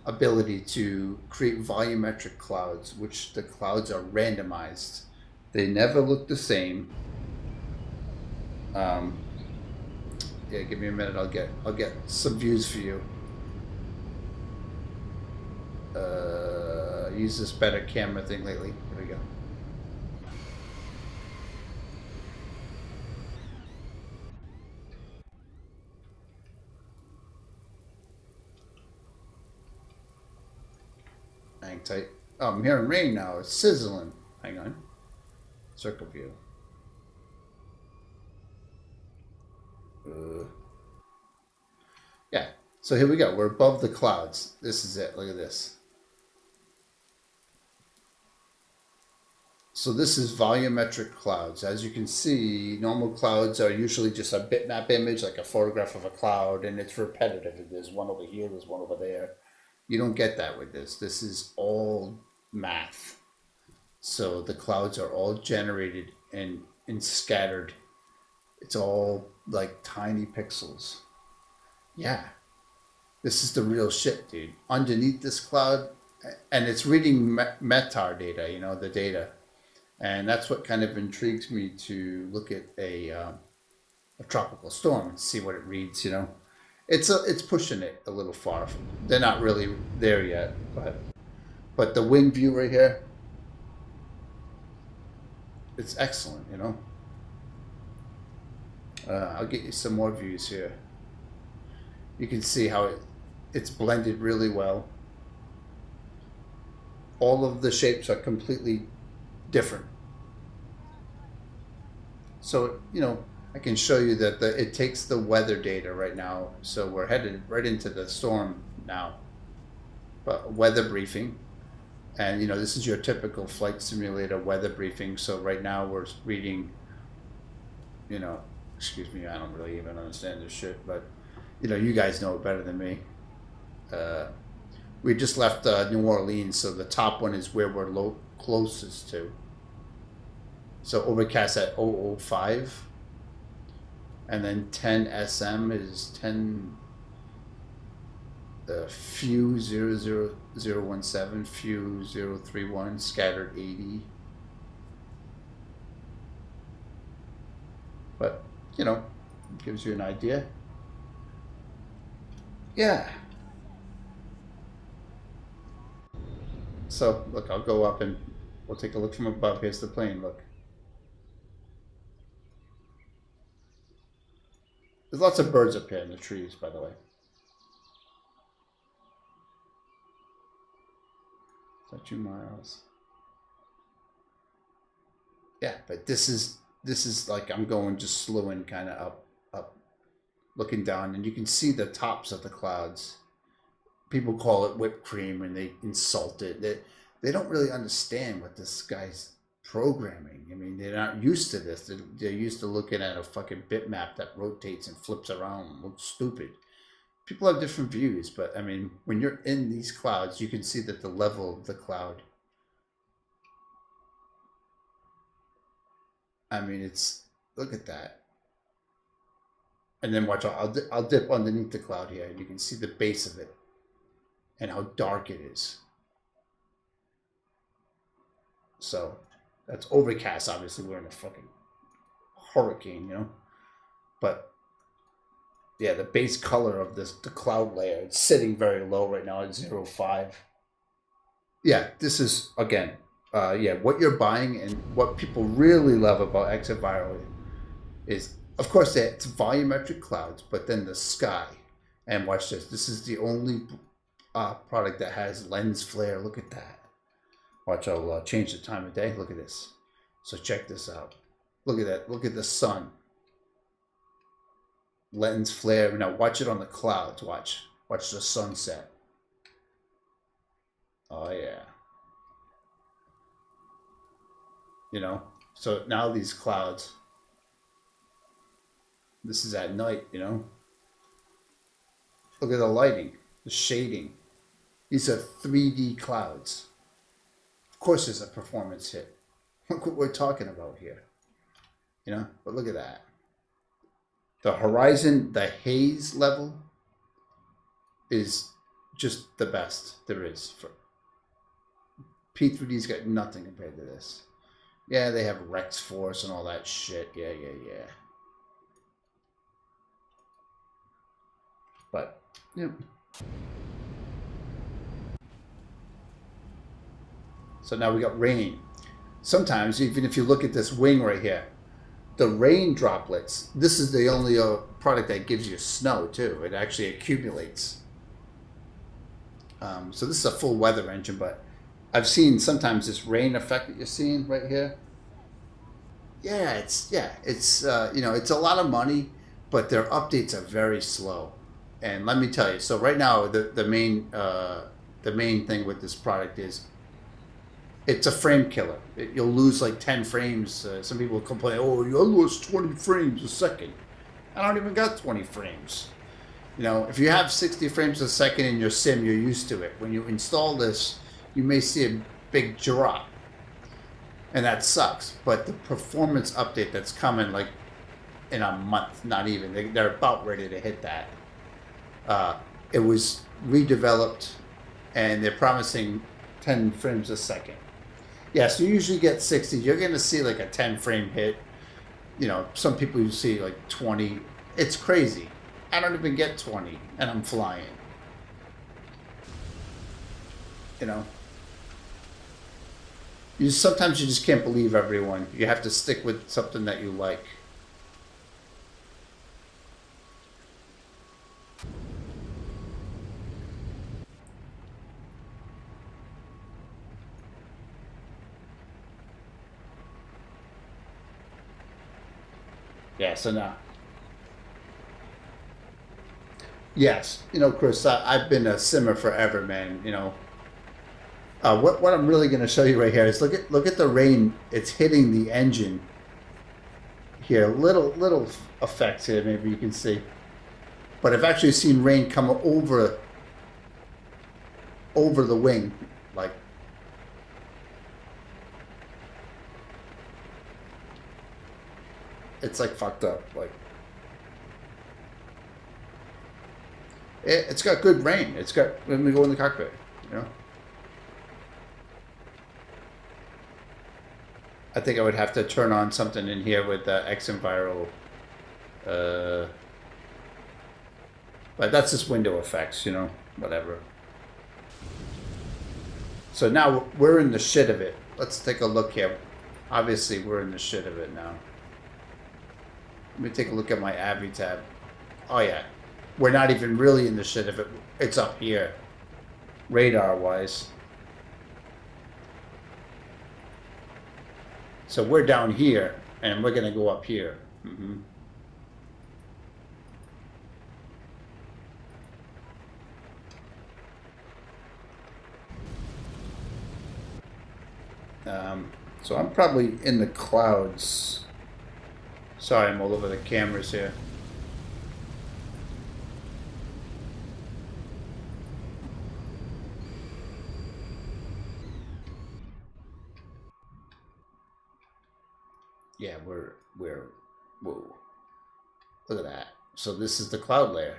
ability to create volumetric clouds, which the clouds are randomized. They never look the same. Yeah, give me a minute. I'll get some views for you. Use this better camera thing lately. Here we go. Hang tight. Oh, I'm hearing rain now. It's sizzling. Hang on. Circle view. Yeah. So here we go. We're above the clouds. This is it. Look at this. So this is volumetric clouds. As you can see, normal clouds are usually just a bitmap image, like a photograph of a cloud, and it's repetitive. There's one over here, there's one over there. You don't get that with this. This is all math. So the clouds are all generated and scattered. It's all like tiny pixels. Yeah. This is the real shit, dude. Underneath this cloud, and it's reading metadata, you know, the data. And that's what kind of intrigues me to look at a tropical storm and see what it reads, you know. It's pushing it a little far. They're not really there yet, but the wing view right here, it's excellent, you know. I'll get you some more views here. You can see how it's blended really well. All of the shapes are completely different. So, you know, I can show you that it takes the weather data right now. So we're headed right into the storm now. But weather briefing. And, you know, this is your typical flight simulator weather briefing. So right now we're reading, you know, excuse me, I don't really even understand this shit. But, you know, you guys know it better than me. We just left New Orleans. So the top one is where we're closest to. So overcast at 005. And then 10 SM is 10 few 00017, few 031, scattered 80. But, you know, it gives you an idea. Yeah. So look, I'll go up and we'll take a look from above. Here's the plane. Look. There's lots of birds up here in the trees, by the way. Is that 2 miles? Yeah, but this is like I'm going just slowing kind of up, looking down, and you can see the tops of the clouds. People call it whipped cream, and they insult it. They don't really understand what this guy's programming. I mean, they're not used to this. They're used to looking at a fucking bitmap that rotates and flips around and looks stupid. People have different views, but I mean, when you're in these clouds, you can see that the level of the cloud, I mean, it's, look at that. And then watch, I'll dip underneath the cloud here. You can see the base of it and how dark it is. So that's overcast. Obviously, we're in a fucking hurricane, you know. But yeah, the base color of the cloud layer, it's sitting very low right now at 0.5. Yeah, this is, again, what you're buying and what people really love about xEnviro is, of course, it's volumetric clouds, but then the sky. And watch this. This is the only product that has lens flare. Look at that. Watch, I'll change the time of day. Look at this. So check this out. Look at that. Look at the sun. Lens flare. Now watch it on the clouds. Watch the sunset. Oh yeah. You know, so now these clouds, this is at night, you know. Look at the lighting, the shading. These are 3D clouds. Of course there's a performance hit. Look what we're talking about here. You know, but look at that. The horizon, the haze level is just the best there is. For P3D's got nothing compared to this. Yeah, they have Rex Force and all that shit. Yeah. But, yeah. So now we got rain. Sometimes, even if you look at this wing right here, the rain droplets, this is the only product that gives you snow too. It actually accumulates. So this is a full weather engine, but I've seen sometimes this rain effect that you're seeing right here. Yeah, it's you know, it's a lot of money, but their updates are very slow. And let me tell you, so right now the main thing with this product is it's a frame killer. You'll lose like 10 frames. Some people complain, oh, you lost 20 frames a second. I don't even got 20 frames. You know, if you have 60 frames a second in your sim, you're used to it. When you install this, you may see a big drop. And that sucks. But the performance update that's coming like in a month, not even, they're about ready to hit that. It was redeveloped and they're promising 10 frames a second. Yeah, so you usually get 60. You're going to see like a 10 frame hit. You know, some people you see like 20. It's crazy. I don't even get 20 and I'm flying. You know, sometimes you just can't believe everyone. You have to stick with something that you like. Yeah, so now. Yes, you know, Chris, I've been a simmer forever, man. You know, what I'm really going to show you right here is look at the rain. It's hitting the engine here. Little effects here, maybe you can see. But I've actually seen rain come over the wing, like. It's like fucked up, like. It's got good rain. It's got, let me go in the cockpit, you know. I think I would have to turn on something in here with xEnviro. But that's just window effects, you know, whatever. So now we're in the shit of it. Let's take a look here. Obviously, we're in the shit of it now. Let me take a look at my Abby tab. Oh, yeah. We're not even really in the shit of it. It's up here. Radar-wise. So we're down here, and we're going to go up here. Mm-hmm. So I'm probably in the clouds. Sorry, I'm all over the cameras here. Yeah, we're, whoa. Look at that. So this is the cloud layer.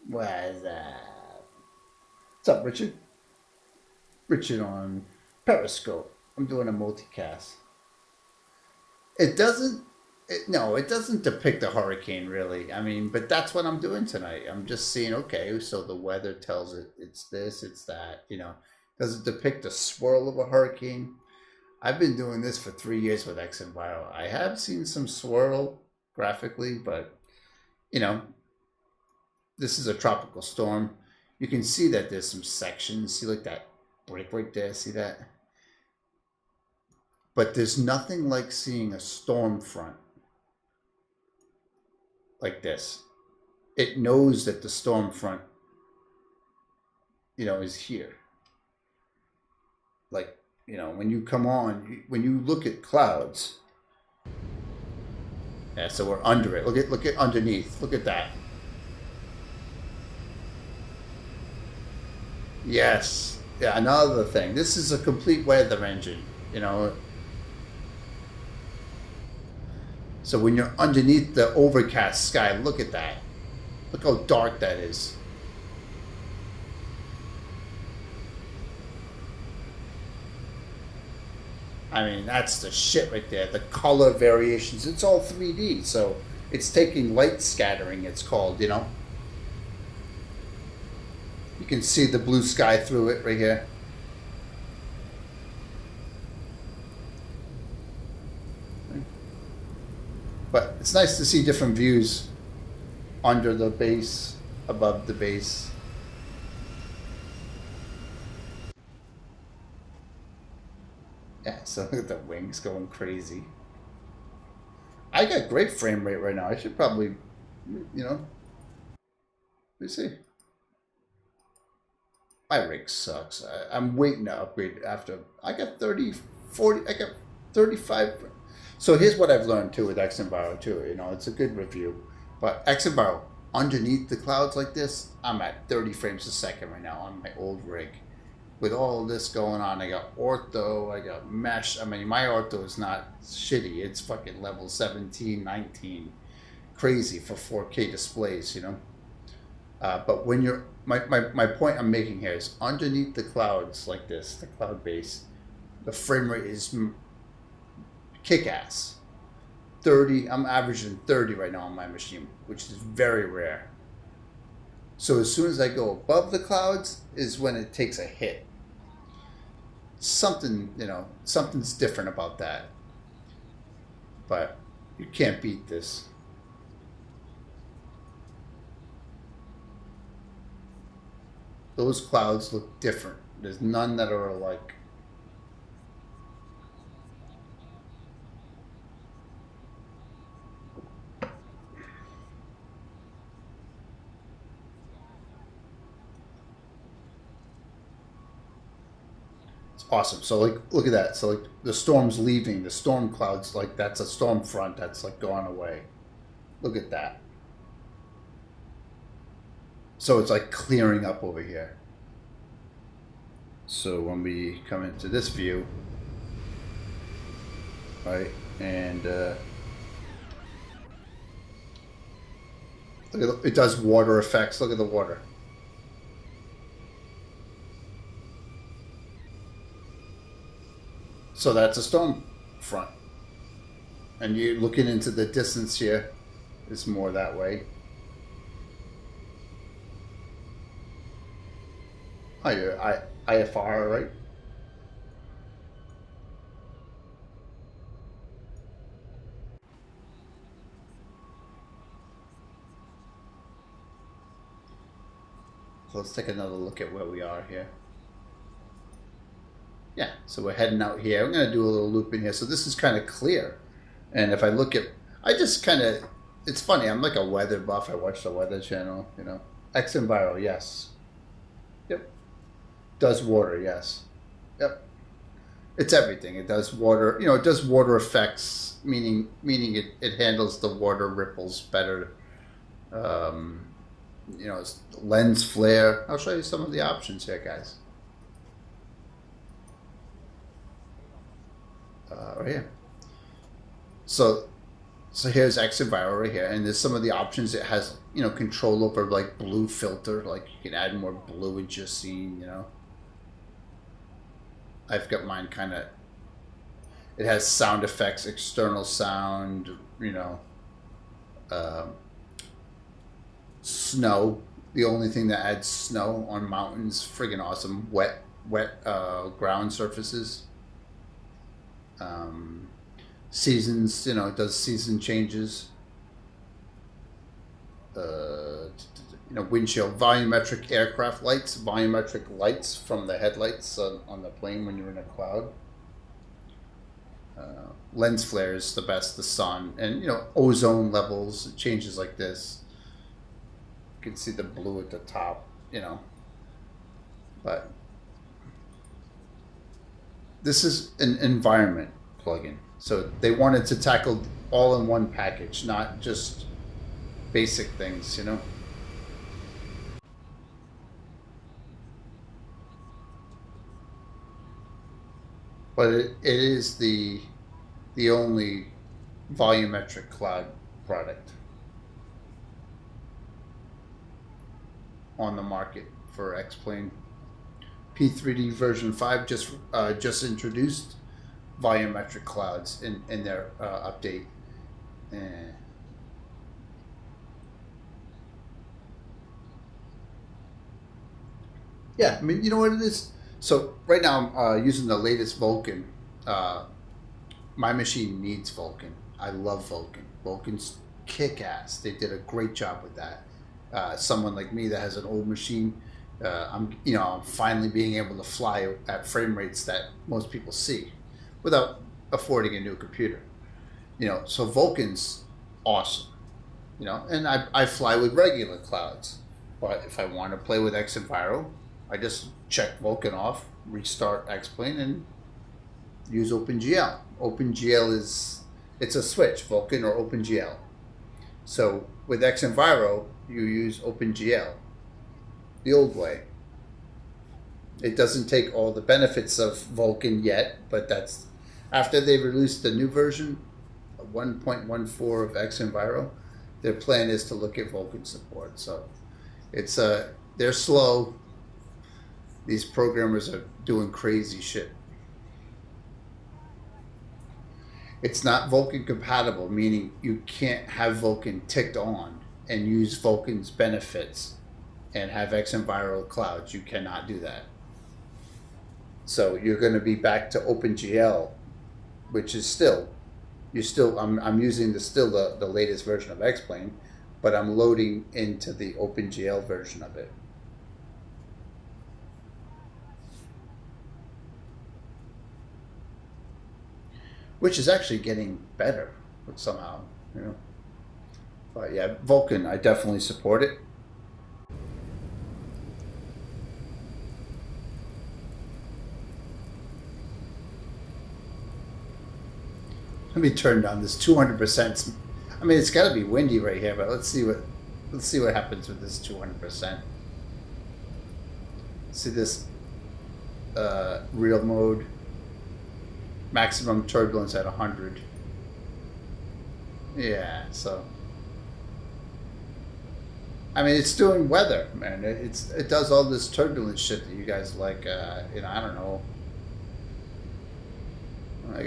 What is that? What's up, Richard? Richard on Periscope. I'm doing a multicast. It doesn't depict a hurricane really. I mean, but that's what I'm doing tonight. I'm just seeing, okay, so the weather tells it it's this, it's that, you know. Does it depict a swirl of a hurricane? I've been doing this for 3 years with xEnviro. I have seen some swirl graphically, but, you know, this is a tropical storm. You can see that there's some sections. See like that break right there? See that? But there's nothing like seeing a storm front like this. It knows that the storm front, you know, is here. Like, you know, when you come on, when you look at clouds, yeah, so we're under it. Look at underneath. Look at that. Yes. Yeah, another thing. This is a complete weather engine, you know. So when you're underneath the overcast sky, look at that. Look how dark that is. I mean, that's the shit right there. The color variations, it's all 3D. So it's taking light scattering, it's called, you know. You can see the blue sky through it right here. But it's nice to see different views under the base, above the base. Yeah, so look at the wings going crazy. I got great frame rate right now. I should probably, you know, let me see. My rig sucks. I'm waiting to upgrade after. I got 30, 40, I got 35. So here's what I've learned too with xEnviro too. You know, it's a good review. But xEnviro, underneath the clouds like this, I'm at 30 frames a second right now on my old rig. With all this going on, I got ortho, I got mesh. I mean, my ortho is not shitty. It's fucking level 17, 19. Crazy for 4K displays, you know. But when you're, my point I'm making here is underneath the clouds like this, the cloud base, the frame rate is kick-ass. 30, I'm averaging 30 right now on my machine, which is very rare. So as soon as I go above the clouds is when it takes a hit. Something, you know, something's different about that. But you can't beat this. Those clouds look different. There's none that are alike. Awesome. So like, look at that. So like the storm's leaving, the storm clouds, like that's a storm front that's like gone away. Look at that. So it's like clearing up over here. So when we come into this view, right, and look at it does water effects. Look at the water. So that's a storm front. And you're looking into the distance here, it's more that way. Oh, you're IFR, right? So let's take another look at where we are here. Yeah, so we're heading out here. I'm going to do a little loop in here. So this is kind of clear. And if I look at, I just kind of, it's funny. I'm like a weather buff. I watch the Weather Channel, you know. xEnviro, yes. Yep. Does water, yes. Yep. It's everything. It does water, you know, it does water effects, meaning it handles the water ripples better. You know, it's lens flare. I'll show you some of the options here, guys. Right here. So here's xEnviro right here, and there's some of the options. It has, you know, control over like blue filter, like you can add more blue into your scene, you know. I've got mine kind of, it has sound effects, external sound, you know, snow. The only thing that adds snow on mountains, friggin' awesome. Wet ground surfaces. Seasons, you know, it does season changes. You know, windshield, volumetric aircraft lights, volumetric lights from the headlights on the plane when you're in a cloud. Lens flares, the best, the sun, and you know, ozone levels, it changes like this. You can see the blue at the top, you know, but this is an environment plugin. So they wanted to tackle all in one package, not just basic things, you know. But it is the only volumetric cloud product on the market for X-Plane. P3D version 5 just introduced volumetric clouds in their update. Yeah, I mean, you know what it is? So right now I'm using the latest Vulkan. My machine needs Vulkan. I love Vulkan. Vulkan's kick-ass. They did a great job with that. Someone like me that has an old machine, I'm finally being able to fly at frame rates that most people see without affording a new computer. You know, so Vulkan's awesome. You know, and I fly with regular clouds. But if I want to play with xEnviro, I just check Vulkan off, restart X-Plane, and use OpenGL. OpenGL it's a switch, Vulkan or OpenGL. So with xEnviro, you use OpenGL the old way. It doesn't take all the benefits of Vulkan yet, but that's after they released the new version, 1.14 of xEnviro. Their plan is to look at Vulkan support. So it's they're slow. These programmers are doing crazy shit. It's not Vulkan compatible, meaning you can't have Vulkan ticked on and use Vulkan's benefits and have xEnviro clouds. You cannot do that. So you're going to be back to OpenGL, which is I'm using the latest version of X-Plane, but I'm loading into the OpenGL version of it. Which is actually getting better somehow, you know. But yeah, Vulkan, I definitely support it. Let me turn down this 200%. I mean, it's got to be windy right here, but let's see what happens with this 200%. See this real mode. Maximum turbulence at 100. Yeah, so I mean, it's doing weather, man. It does all this turbulence shit that you guys like. I don't know.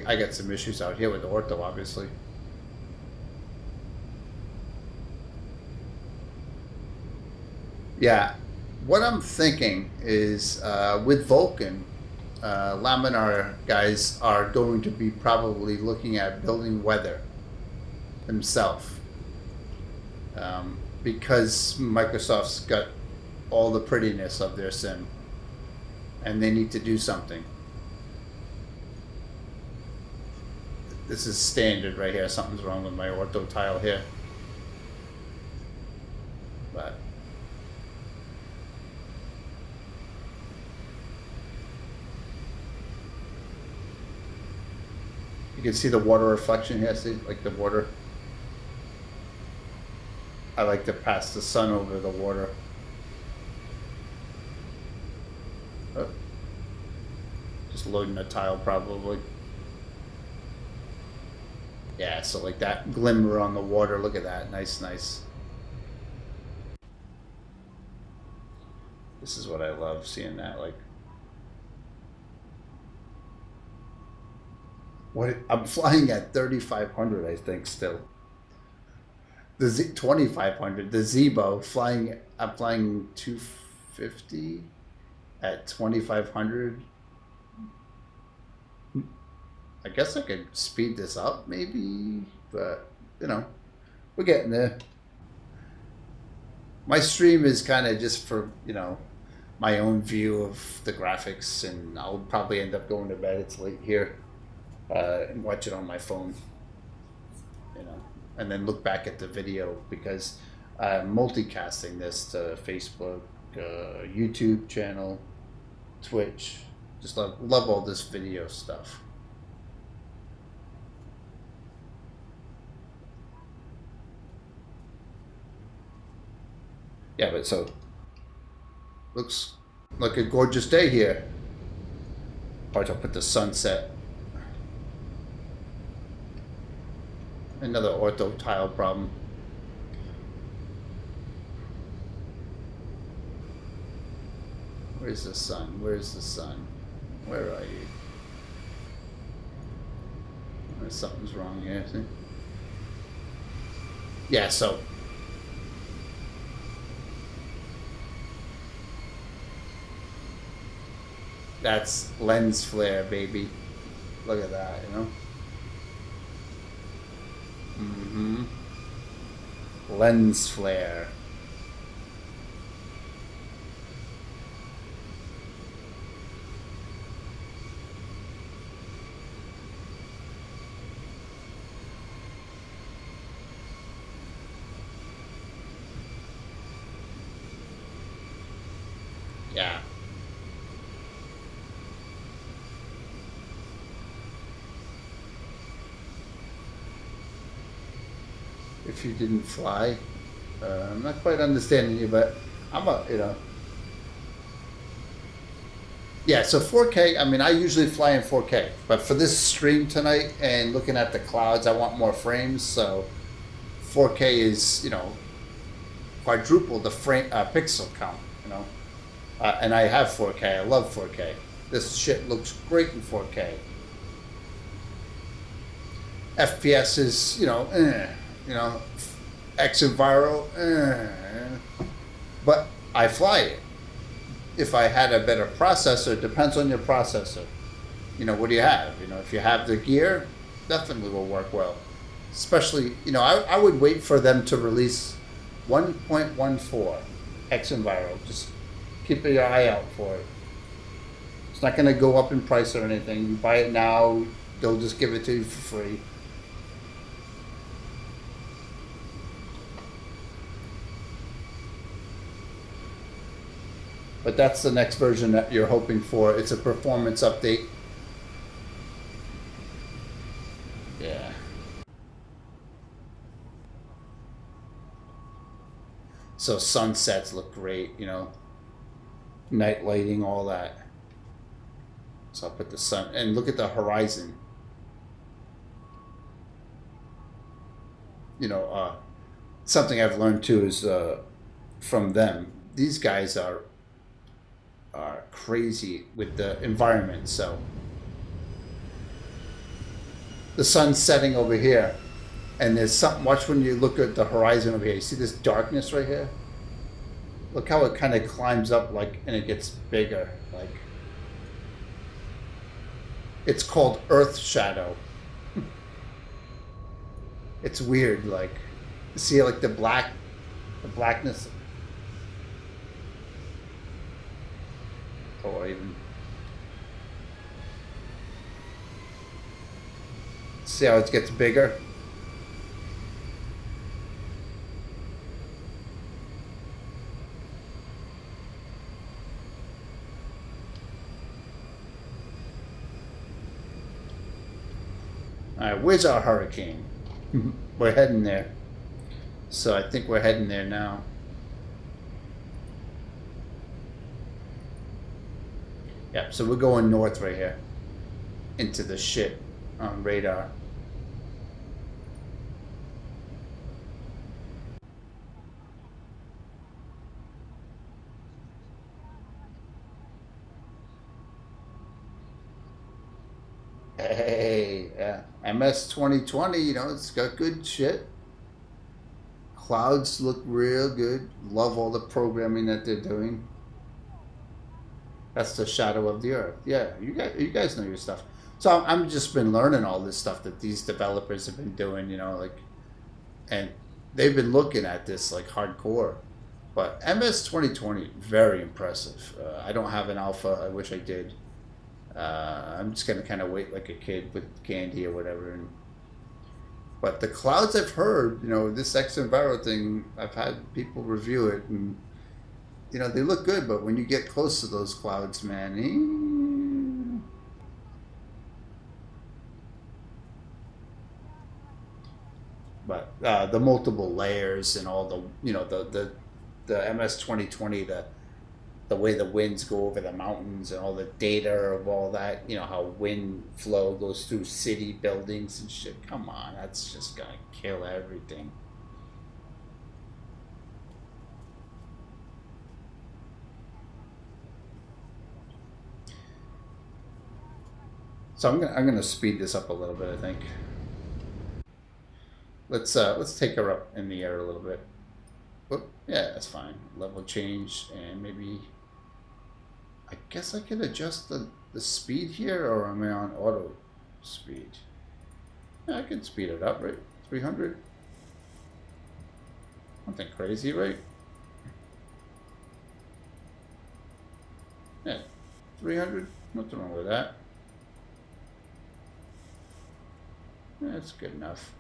I got some issues out here with the ortho, obviously. Yeah, what I'm thinking is with Vulcan, Laminar guys are going to be probably looking at building weather themselves, because Microsoft's got all the prettiness of their sim, and they need to do something. This is standard right here. Something's wrong with my ortho tile here, but you can see the water reflection here. See, like the water. I like to pass the sun over the water. Oh. Just loading a tile probably. Yeah, so like that glimmer on the water. Look at that. Nice, nice. This is what I love, seeing that. Like, what I'm flying at 3,500, I think, still. The 2,500, the Zibo flying. I'm flying 250 at 2,500. I guess I could speed this up, maybe, but you know, we're getting there. My stream is kind of just for, you know, my own view of the graphics, and I'll probably end up going to bed. It's late here, and watch it on my phone, you know, and then look back at the video, because I'm multicasting this to Facebook, YouTube channel, Twitch. Just love all this video stuff. Yeah, but so looks like a gorgeous day here. Probably I'll put the sunset. Another ortho tile problem. Where's the sun? Where's the sun? Where are you? Something's wrong here. See? Yeah, so that's lens flare, baby. Look at that, you know? Lens flare. Yeah. If you didn't fly, I'm not quite understanding you, but I'm a, you know. Yeah, so 4K, I mean, I usually fly in 4K, but for this stream tonight and looking at the clouds, I want more frames, so 4K is, you know, quadruple the frame pixel count, you know. And I have 4K. I love 4K. This shit looks great in 4K. FPS is, you know, xEnviro, but I fly it. If I had a better processor, it depends on your processor. You know, what do you have? You know, if you have the gear, definitely will work well. Especially, you know, I would wait for them to release 1.14 xEnviro. Just keep your eye out for it. It's not going to go up in price or anything. You buy it now, they'll just give it to you for free. But that's the next version that you're hoping for. It's a performance update. Yeah. So sunsets look great, you know. Night lighting, all that. So I'll put the sun, and look at the horizon. You know, something I've learned too is from them. These guys are crazy with the environment. So the sun's setting over here, and there's something. Watch when you look at the horizon over here. You see this darkness right here? Look how it kind of climbs up, like, and it gets bigger. Like, it's called Earth Shadow. It's weird, like, see, like the blackness. Or even see how it gets bigger. All right, where's our hurricane? We're heading there. So I think we're heading there now. Yep, so we're going north right here. Into the shit on radar. Hey, yeah. MS 2020, you know, it's got good shit. Clouds look real good. Love all the programming that they're doing. That's the shadow of the earth. Yeah, you guys know your stuff. So I'm just been learning all this stuff that these developers have been doing, you know, like, and they've been looking at this like hardcore. But MS 2020, very impressive. I don't have an alpha. I wish I did. I'm just gonna kind of wait like a kid with candy or whatever. But the clouds I've heard, you know, this xEnviro thing, I've had people review it, and you know they look good. But when you get close to those clouds, man, but the multiple layers and all the, you know, the MS 2020, the way the winds go over the mountains and all the data of all that, you know, how wind flow goes through city buildings and shit. Come on, that's just gonna kill everything. So I'm gonna speed this up a little bit, I think. Let's take her up in the air a little bit. Whoop, yeah, that's fine. Level change, and maybe I guess I could adjust the speed here, or am I on auto speed? Yeah, I can speed it up, right? 300. Nothing crazy, right? Yeah, 300. Nothing wrong with that. Yeah, that's good enough.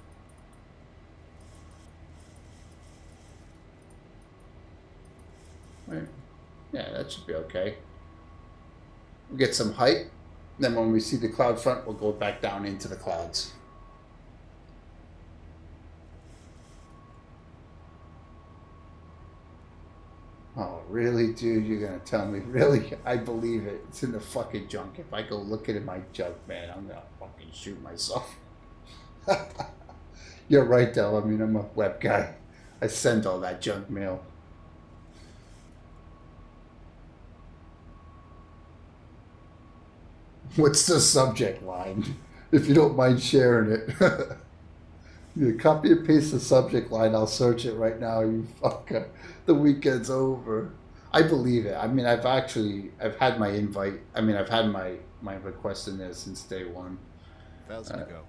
Right. Yeah, that should be okay. We'll get some height. Then when we see the cloud front, we'll go back down into the clouds. Oh, really, dude? You're going to tell me? Really? I believe it. It's in the fucking junk. If I go look at it in my junk, man, I'm going to fucking shoot myself. You're right, though. I mean, I'm a web guy. I send all that junk mail. What's the subject line? If you don't mind sharing it. You copy and paste the subject line. I'll search it right now, you fucker. The weekend's over. I believe it. I mean, I've had my invite. I mean, I've had my request in there since day one. 1,000 to go.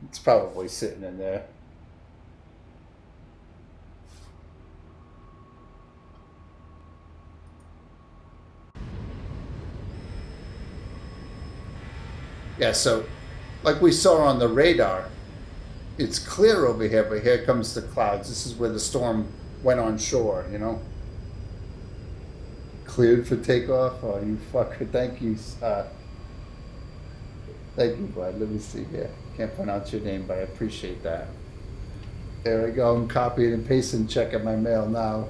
It's probably sitting in there. Yeah, so like we saw on the radar, it's clear over here, but here comes the clouds. This is where the storm went on shore, you know. Cleared for takeoff. Oh, you fucker. Thank you. Thank you, bud. Let me see here. Can't pronounce your name, but I appreciate that. There we go. I'm copying and pasting, checking my mail now.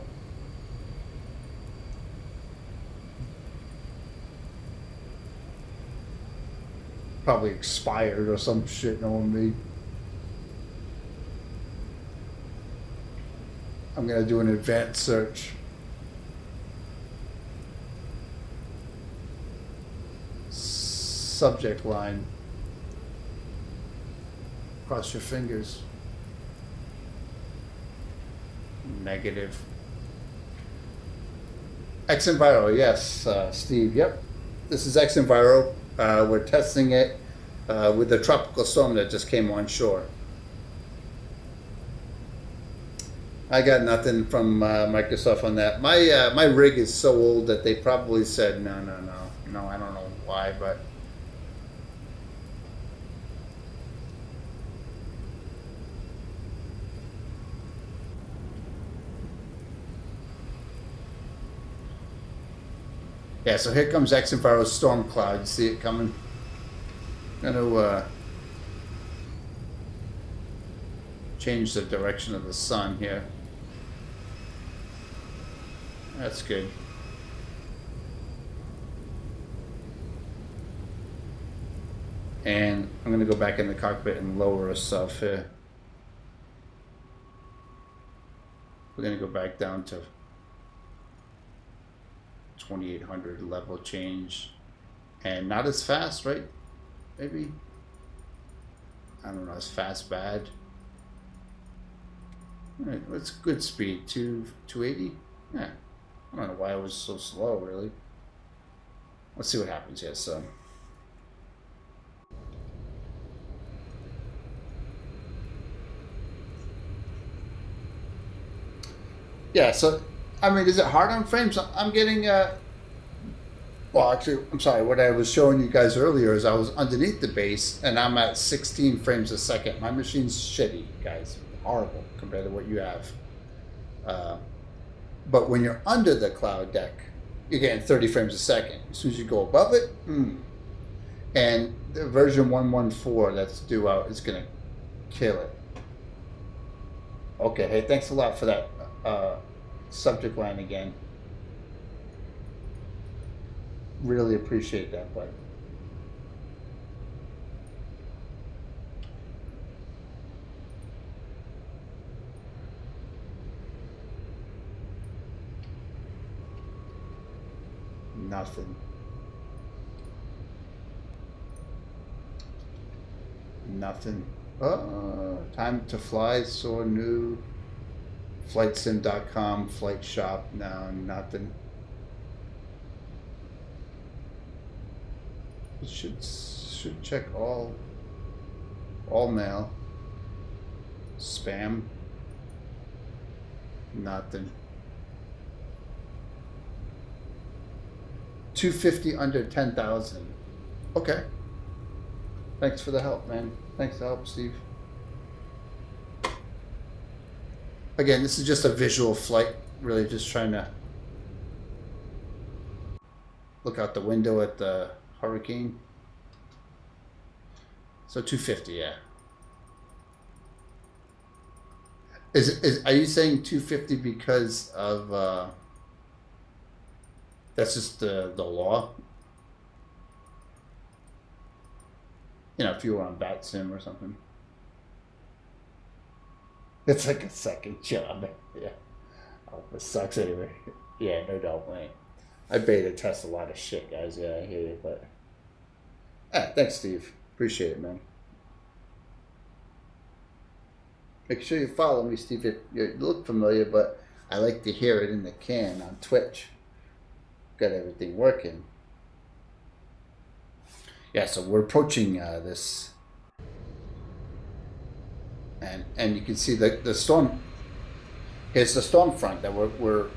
Probably expired or some shit knowing me. I'm gonna do an advanced search. Subject line. Cross your fingers. xEnviro, yes, Steve. Yep, this is xEnviro. We're testing it with the tropical storm that just came on shore. I got nothing from Microsoft on that. My rig is so old that they probably said no. I don't know why, but yeah. So here comes xEnviro's storm cloud. You see it coming? Gonna change the direction of the sun here. That's good. And I'm going to go back in the cockpit and lower ourselves here. We're going to go back down to 2800 level change. And not as fast, right? Maybe? I don't know, as fast bad. Alright, what's good speed? 280? Yeah. I don't know why it was so slow, really. Let's see what happens here, so. Yeah, so, I mean, is it hard on frames? I'm getting, well, actually, I'm sorry, what I was showing you guys earlier is I was underneath the base, and I'm at 16 frames a second. My machine's shitty, guys. Horrible compared to what you have. But when you're under the cloud deck, you're getting 30 frames a second. As soon as you go above it, and the version 1.14 that's due out is going to kill it. Okay, hey, thanks a lot for that subject line again. Really appreciate that, bud. Nothing. Nothing. Time to fly, so new. Flightsim.com, flight shop, no, nothing. It should check all mail. Spam. Nothing. 250 under 10,000. Okay. Thanks for the help, man. Thanks for the help, Steve. Again, this is just a visual flight. Really just trying to look out the window at the hurricane. So 250, yeah. Are you saying 250 because of that's just the law? You know, if you were on BatSim or something. It's like a second job. Yeah. Oh, it sucks anyway. Yeah, no doubt, man. I beta test a lot of shit, guys. Yeah, I hear you, but thanks, Steve. Appreciate it, man. Make sure you follow me, Steve. You look familiar, but I like to hear it in the can on Twitch. Got everything working. Yeah, so we're approaching this, and you can see the storm. Here's the storm front that we're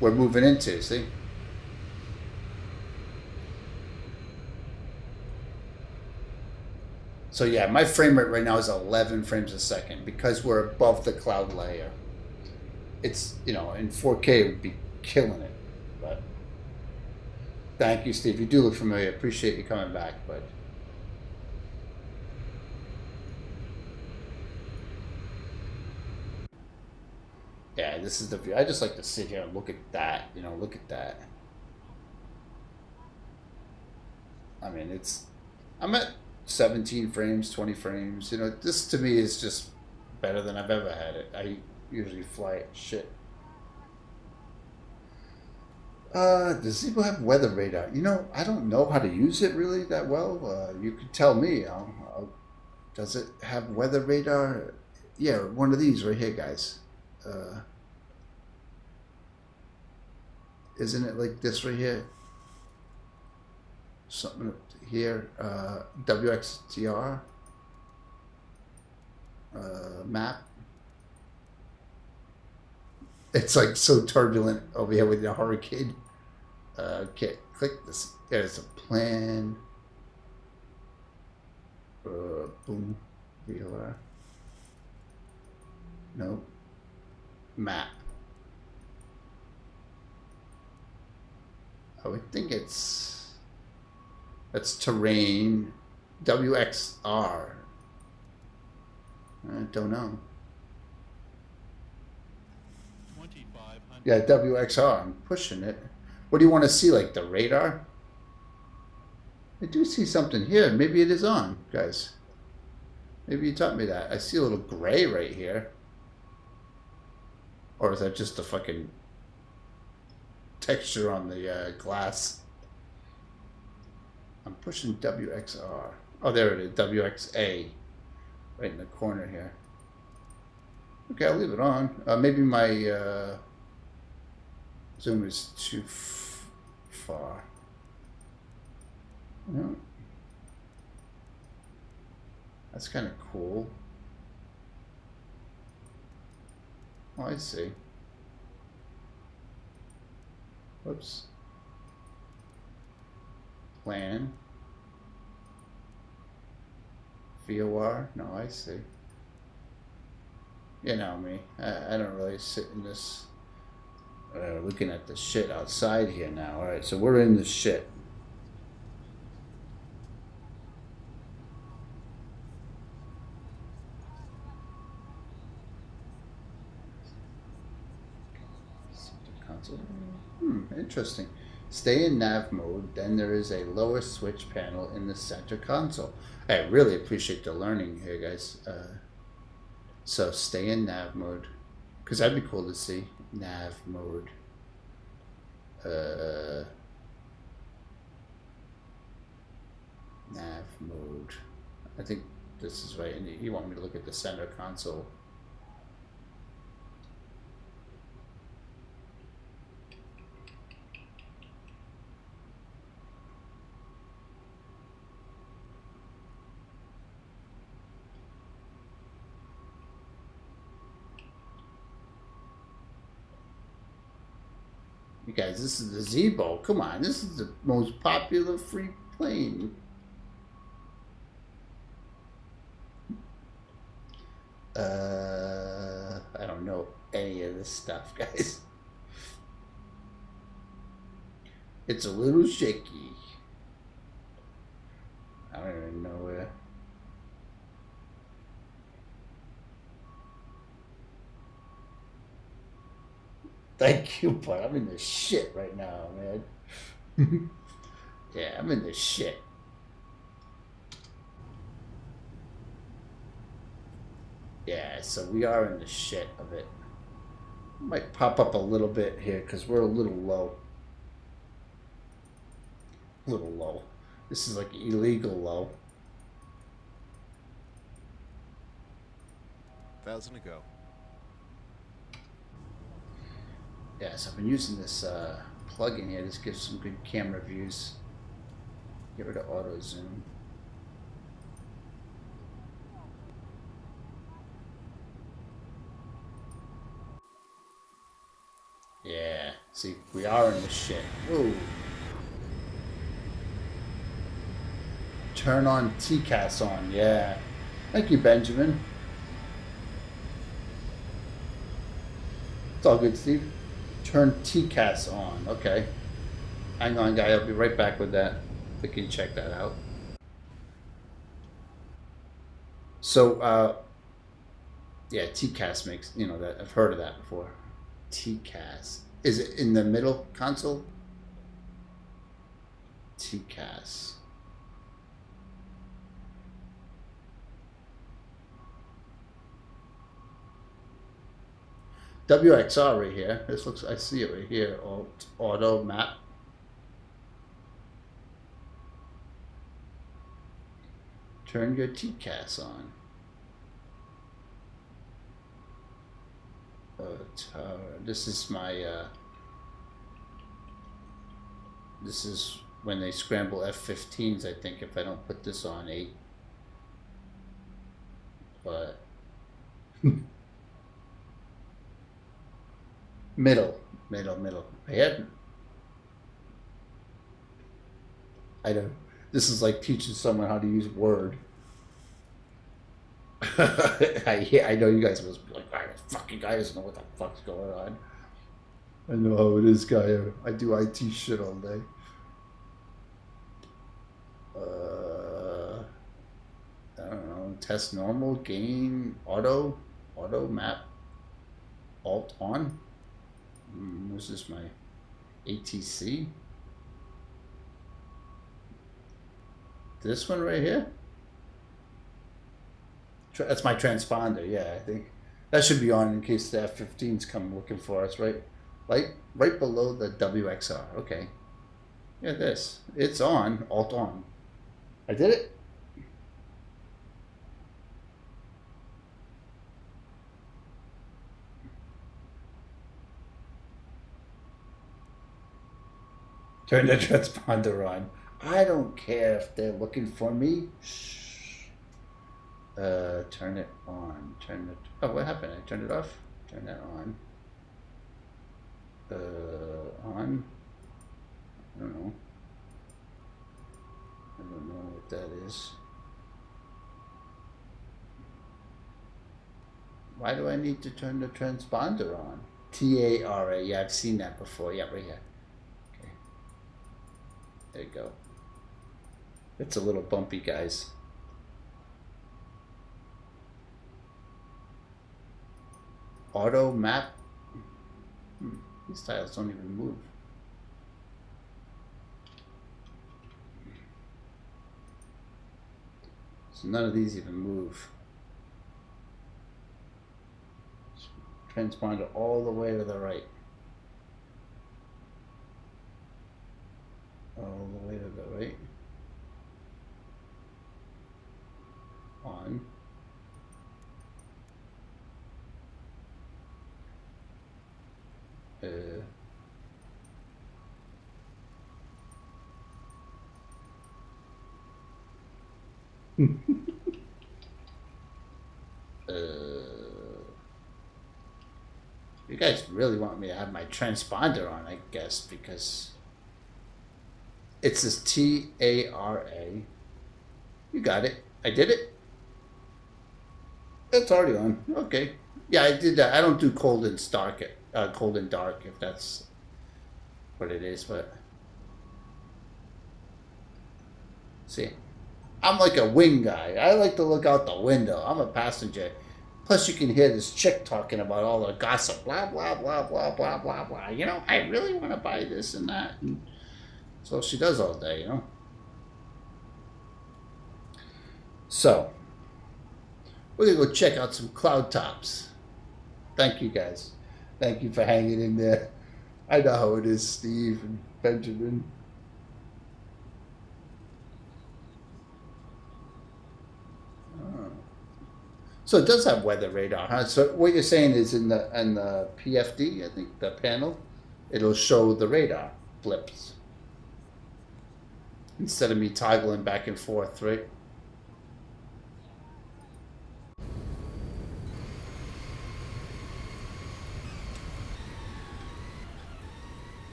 moving into. See. So yeah, my frame rate right now is 11 frames a second because we're above the cloud layer. It's, you know, in 4K it would be killing it, but thank you, Steve. You do look familiar. Appreciate you coming back, but yeah, this is the view. I just like to sit here and look at that. You know, look at that. I mean, I'm at 17 frames, 20 frames. You know, this to me is just better than I've ever had it. I usually fly at shit. Does Zibo have weather radar? You know, I don't know how to use it really that well. You could tell me. Does it have weather radar? Yeah, one of these right here, guys. Isn't it like this right here? Something up here. WXTR map. It's like so turbulent over here with the hurricane. Okay, click this. There's a plan. Boom. VOR. No. Map. I would think that's terrain. WXR. I don't know. Yeah, WXR. I'm pushing it. What do you want to see? Like the radar? I do see something here. Maybe it is on, guys. Maybe you taught me that. I see a little gray right here. Or is that just the fucking texture on the glass? I'm pushing WXR. Oh, there it is. WXA. Right in the corner here. Okay, I'll leave it on. Maybe my zoom is too far. No. That's kind of cool. Oh, I see. Whoops. Plan. VOR? No, I see. You know me. I don't really sit in this looking at the shit outside here now. Alright, so we're in the shit. Interesting. Stay in nav mode, then there is a lower switch panel in the center console. I really appreciate the learning here, guys. So stay in nav mode, because that'd be cool to see. Nav mode. Nav mode. I think this is right. And you want me to look at the center console. You guys, this is the Zibo. Come on, this is the most popular free plane. I don't know any of this stuff, guys. It's a little shaky. I don't even know where. Thank you, but I'm in the shit right now, man. Yeah, I'm in the shit. Yeah, so we are in the shit of it. Might pop up a little bit here because we're a little low. A little low. This is like illegal low. 1,000 to go. Yes, I've been using this plug-in here. This gives some good camera views. Get rid of auto zoom. Yeah, see, we are in the shit. Whoa. Turn on TCAS on, yeah. Thank you, Benjamin. It's all good, Steve. Turn TCAS on, okay. Hang on, guy, I'll be right back with that. We can check that out. So, yeah, TCAS makes, you know, that I've heard of that before. TCAS. Is it in the middle console? TCAS. WXR right here. This looks, I see it right here. Auto map. Turn your TCAS on. This is my This is when they scramble F-15s, I think, if I don't put this on 8. But middle. I don't. This is like teaching someone how to use Word. I know you guys must be like, this fucking guy doesn't know what the fuck's going on. I know how it is, guy. I do IT shit all day. I don't know. Test normal, gain, auto map, alt on. What's this, my ATC? This one right here? That's my transponder, yeah, I think. That should be on in case the F-15s come looking for us, right? Right below the WXR, okay. Yeah, this. It's on, alt on. I did it? Turn the transponder on. I don't care if they're looking for me. Shh. Turn it on. Oh, what happened? I turned it off. Turn that on. On. I don't know. I don't know what that is. Why do I need to turn the transponder on? TARA. Yeah, I've seen that before. Yeah, right here. Okay. There you go. It's a little bumpy, guys. Auto map. These tiles don't even move. So none of these even move. Transponder all the way to the right. All the way to the right. On. You guys really want me to have my transponder on, I guess, because it says TARA. You got it. I did it. It's already on. Okay. Yeah, I did that. I don't do cold and dark, if that's what it is, but see, I'm like a wing guy. I like to look out the window. I'm a passenger. Plus, you can hear this chick talking about all the gossip, blah, blah, blah, blah, blah, blah, blah. You know, I really want to buy this and that. And so she does all day, you know. So, we're going to go check out some cloud tops. Thank you, guys. Thank you for hanging in there. I know how it is, Steve and Benjamin. So it does have weather radar, huh? So what you're saying is in the PFD, I think, the panel, it'll show the radar blips instead of me toggling back and forth, right?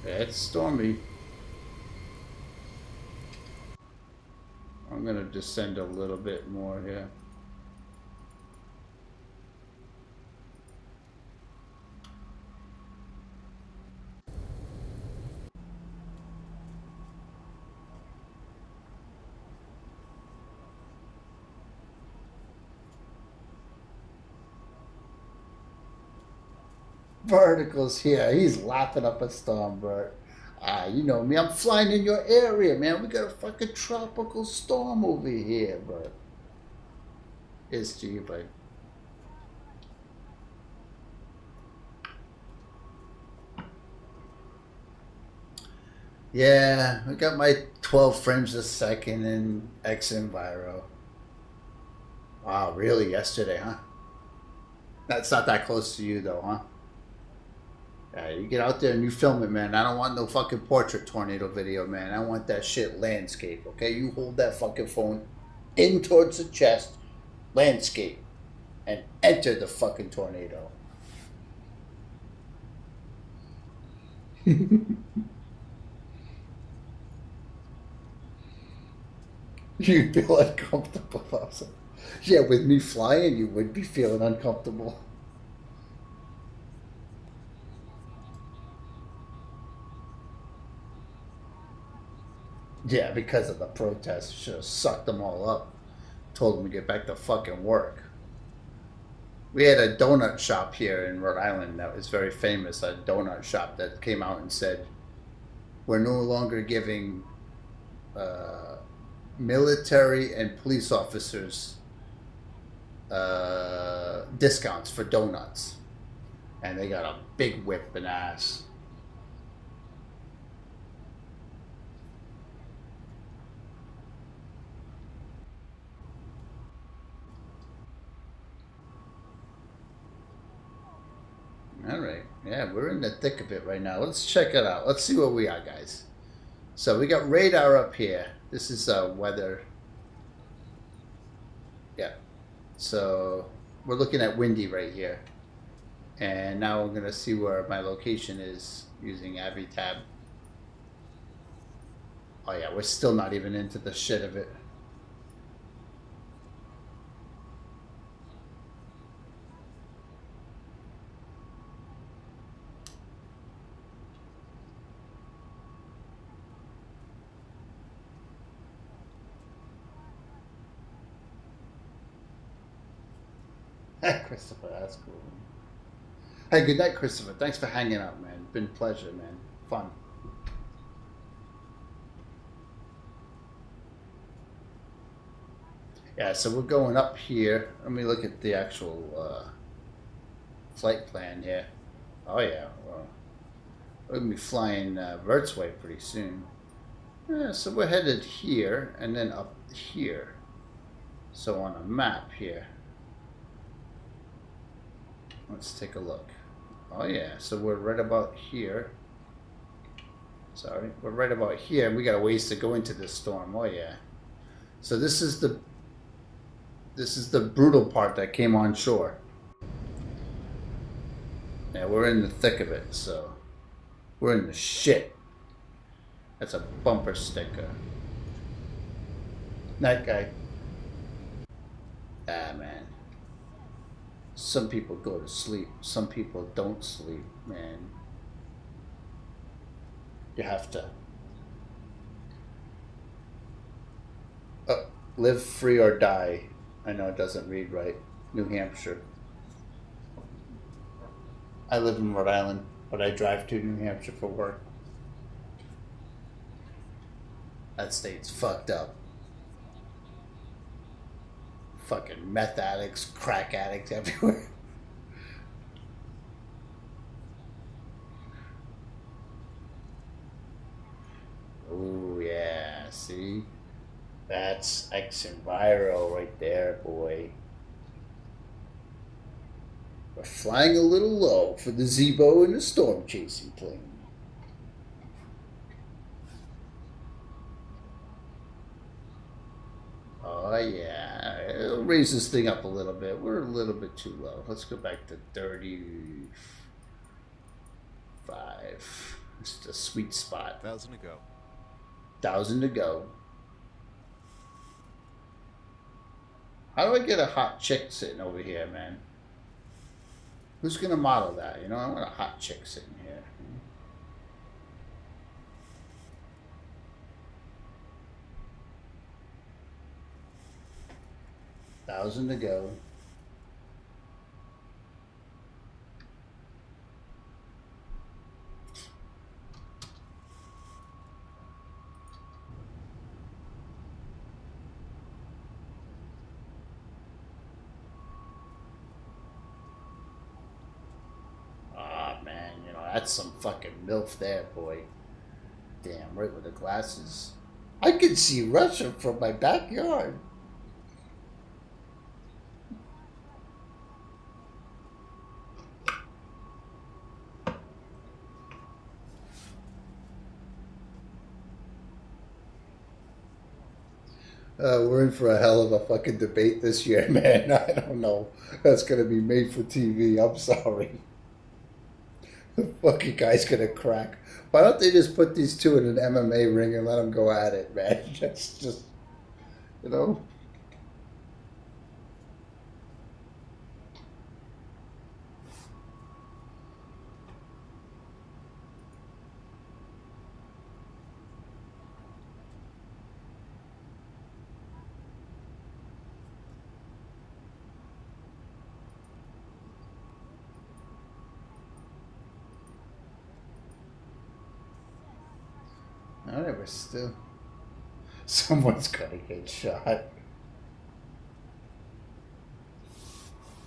It's stormy. I'm going to descend a little bit more here. Verticals here. He's laughing up a storm, Bert. You know me. I'm flying in your area, man. We got a fucking tropical storm over here, Bert. It's to you, buddy. Yeah, I got my 12 frames a second in xEnviro. Wow, really? Yesterday, huh? That's not that close to you, though, huh? Yeah, you get out there and you film it, man. I don't want no fucking portrait tornado video, man. I want that shit landscape, okay? You hold that fucking phone in towards the chest, landscape, and enter the fucking tornado. You'd feel uncomfortable. Also. Yeah, with me flying, you would be feeling uncomfortable. Yeah, because of the protests. Should have sucked them all up. Told them to get back to fucking work. We had a donut shop here in Rhode Island that was very famous. A donut shop that came out and said, we're no longer giving military and police officers discounts for donuts. And they got a big whip and ass. All right. Yeah, we're in the thick of it right now. Let's check it out. Let's see what we got, guys. So we got radar up here. This is weather. Yeah. So we're looking at windy right here. And now we're going to see where my location is using AviTab. Oh yeah, we're still not even into the shit of it. Christopher, that's cool. Hey, good night, Christopher. Thanks for hanging out, man. Been a pleasure, man. Fun. Yeah, so we're going up here. Let me look at the actual flight plan here. Oh yeah, well, we're gonna be flying Vert's way pretty soon. Yeah, so we're headed here and then up here. So on a map here. Let's take a look. Oh yeah, so we're right about here. Sorry, we're right about here. We got a ways to go into this storm. Oh yeah. So this is the brutal part that came on shore. Yeah, we're in the thick of it, so we're in the shit. That's a bumper sticker. Night guy. Ah man. Some people go to sleep. Some people don't sleep, man. You have to live free or die. I know it doesn't read right. New Hampshire. I live in Rhode Island, but I drive to New Hampshire for work. That state's fucked up. Fucking meth addicts, crack addicts everywhere. Ooh, yeah, see? That's xEnviro right there, boy. We're flying a little low for the Zibo and the storm chasing plane. Oh yeah, it'll raise this thing up a little bit. We're a little bit too low. Let's go back to 35. It's the sweet spot. 1,000 to go. 1,000 to go. How do I get a hot chick sitting over here, man? Who's gonna model that? You know, I want a hot chick sitting here. 1,000 to go. Ah, man, you know, that's some fucking MILF there, boy. Damn, right with the glasses. I can see Russia from my backyard. We're in for a hell of a fucking debate this year, man. I don't know. That's gonna be made for TV. I'm sorry. The fucking guy's gonna crack. Why don't they just put these two in an MMA ring and let them go at it, man? That's just, you know. All right, we're still. Someone's gonna get shot.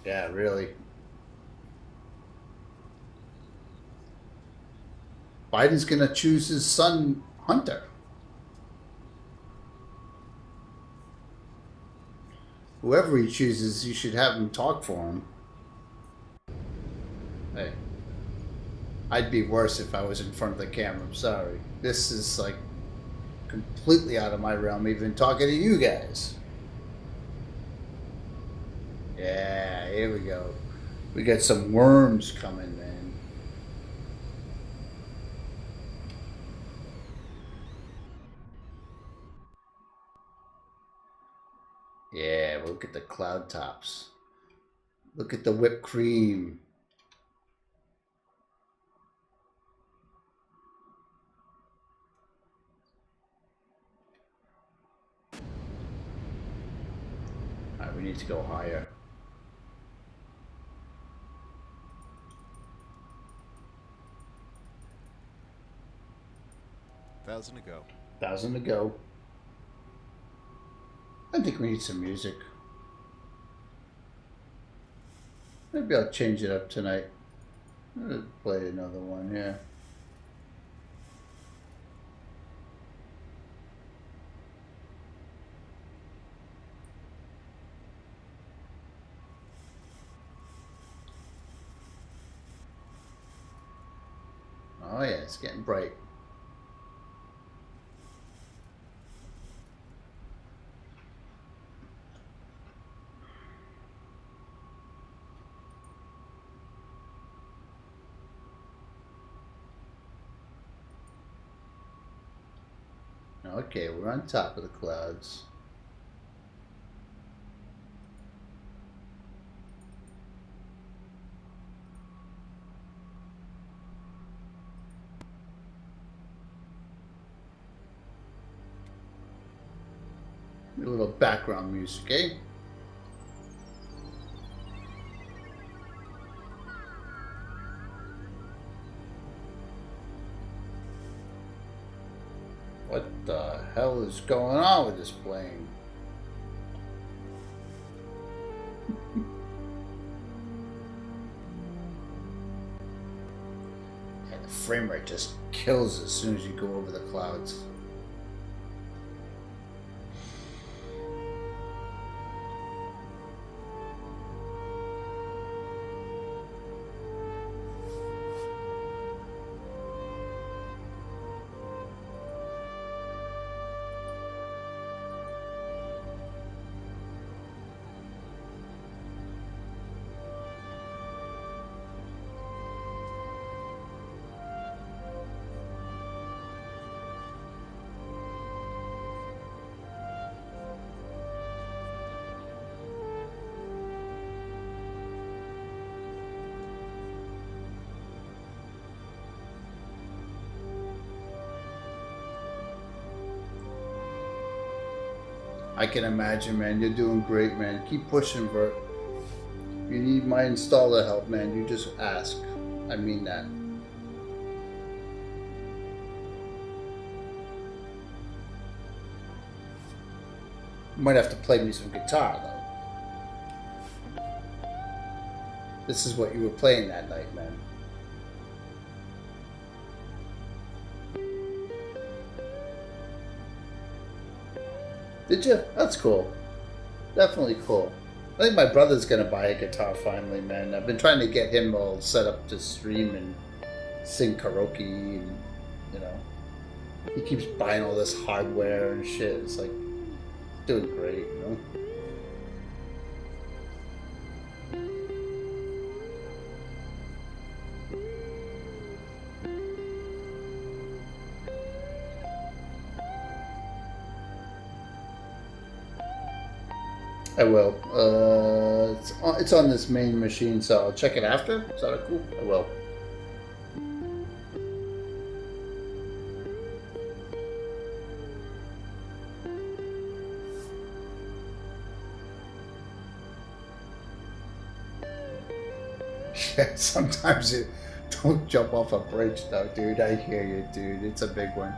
Yeah, really. Biden's gonna choose his son, Hunter. Whoever he chooses, you should have him talk for him. Hey. I'd be worse if I was in front of the camera. I'm sorry. This is like completely out of my realm, even talking to you guys. Yeah, here we go. We got some worms coming, man. Yeah, look at the cloud tops. Look at the whipped cream. Alright, we need to go higher. Thousand to go. 1,000 to go. I think we need some music. Maybe I'll change it up tonight. I'll play another one, yeah. Oh yeah, it's getting bright. Okay, we're on top of the clouds. A little background music, eh? What the hell is going on with this plane? Yeah, the frame rate just kills as soon as you go over the clouds. I can imagine, man. You're doing great, man. Keep pushing, Vert. If you need my installer help, man, you just ask. I mean that. You might have to play me some guitar, though. This is what you were playing that night, man. Did you? That's cool. Definitely cool. I think my brother's gonna buy a guitar finally, man. I've been trying to get him all set up to stream and sing karaoke, and you know, he keeps buying all this hardware and shit. It's like, doing great, you know. I will. It's on this main machine, so I'll check it after. Is that cool? I will. Yeah, sometimes you don't jump off a bridge, though, dude. I hear you, dude. It's a big one.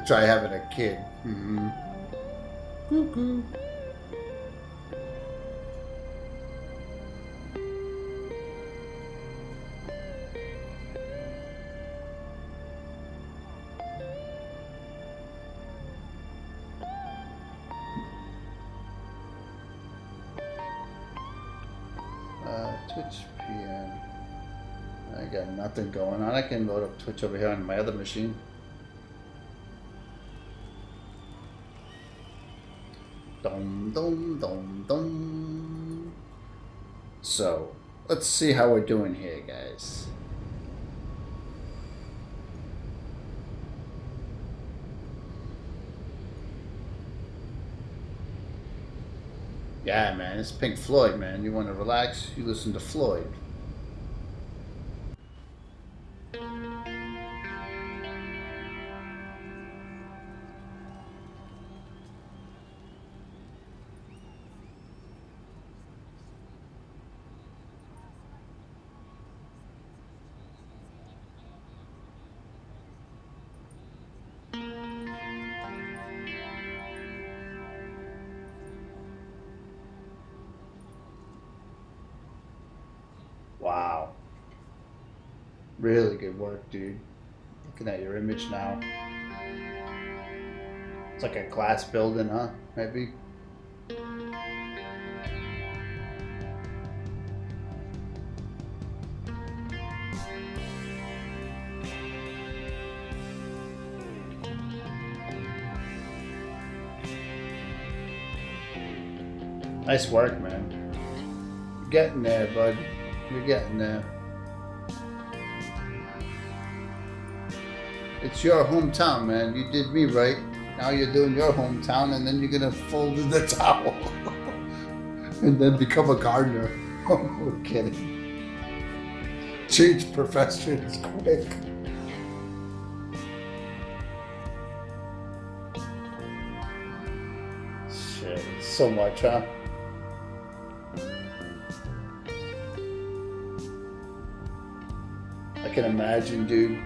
Try having a kid. Mm-hmm. Cuckoo. Twitch PM. I got nothing going on. I can load up Twitch over here on my other machine. Dum dum dum dum. So let's see how we're doing here, guys. Yeah, man, it's Pink Floyd, man. You want to relax? You listen to Floyd. Wow. Really good work, dude. Looking at your image now. It's like a glass building, huh? Maybe? Nice work, man. You're getting there, bud. You're getting there. It's your hometown, man. You did me right. Now you're doing your hometown, and then you're gonna fold in the towel. And then become a gardener. Oh, no kidding. Change professions quick. Shit, it's so much, huh? I can imagine, dude.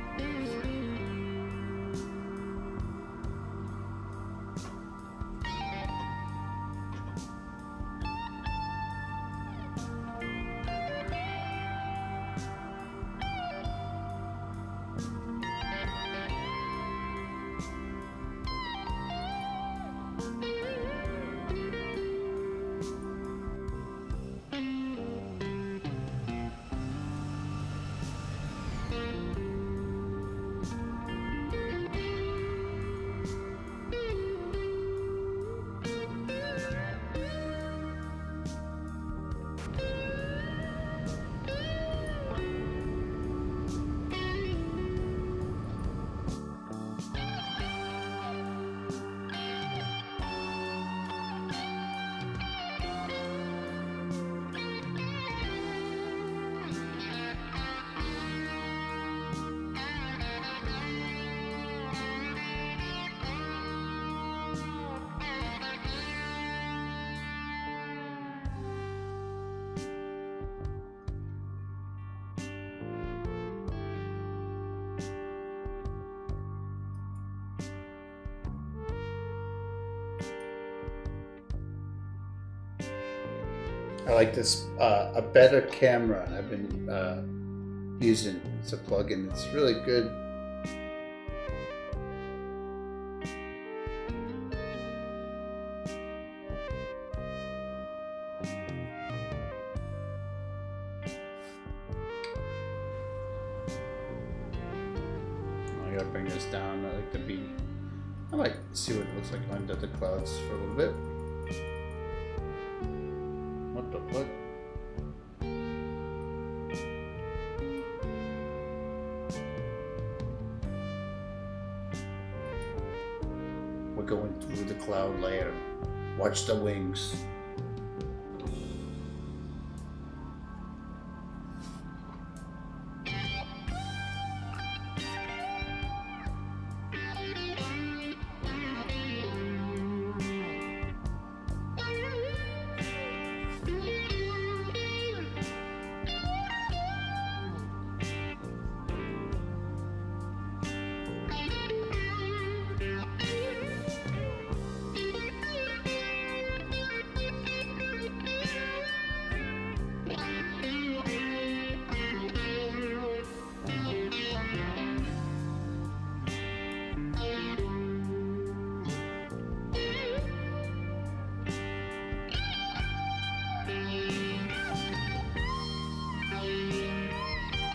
I like this, a better camera I've been using. It's a plugin. It's really good. I gotta bring this down. I like to be. I might see what it looks like under the clouds for a little bit. What? We're going through the cloud layer. Watch the wings.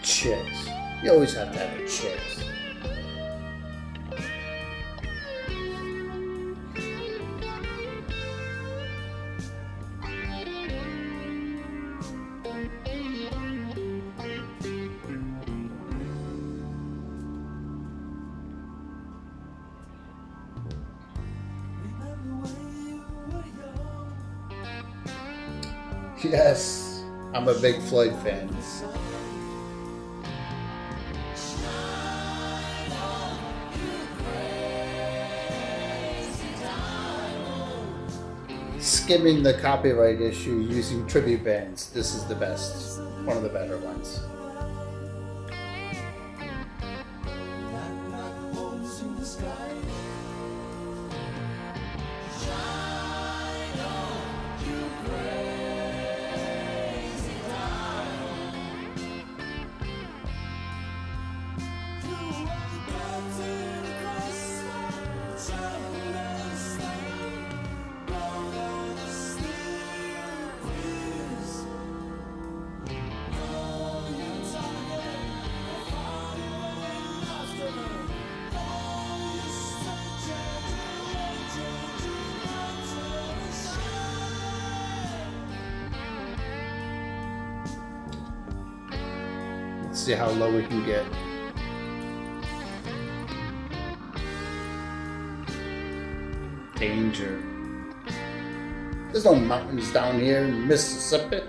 Chicks. You always have to have a chicks. Yes, I'm a big Floyd fan. Skimming the copyright issue using tribute bands. This is the best. One of the better ones. See how low we can get. Danger. There's no mountains down here in Mississippi.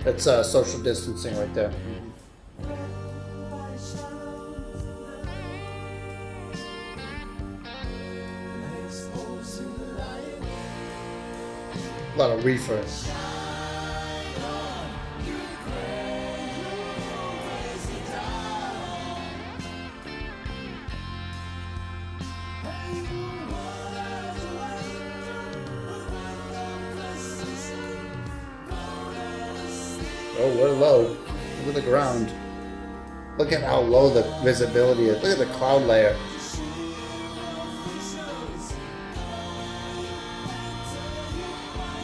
That's social distancing right there. A lot of reefers. Oh, we're low. Look at the ground. Look at how low the visibility is. Look at the cloud layer.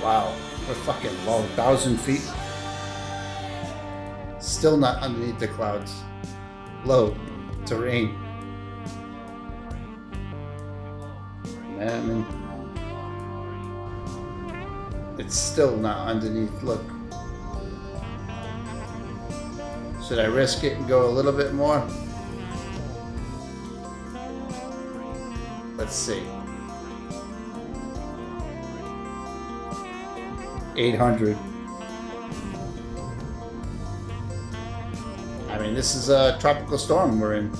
Wow, we're fucking low. 1,000 feet. Still not underneath the clouds. Low terrain. Man, it's still not underneath. Look. Should I risk it and go a little bit more? Let's see. 800. I mean, this is a tropical storm we're in.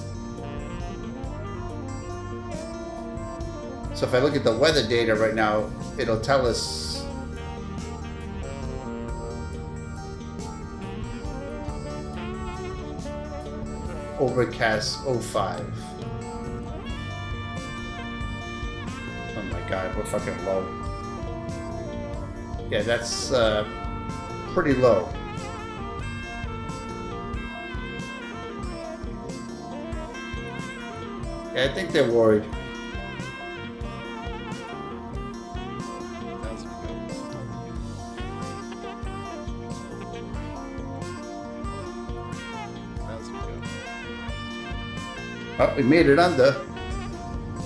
So if I look at the weather data right now, it'll tell us overcast 05. Oh my god, we're fucking low. Yeah, that's pretty low. Yeah, I think they're worried. Oh, we made it under.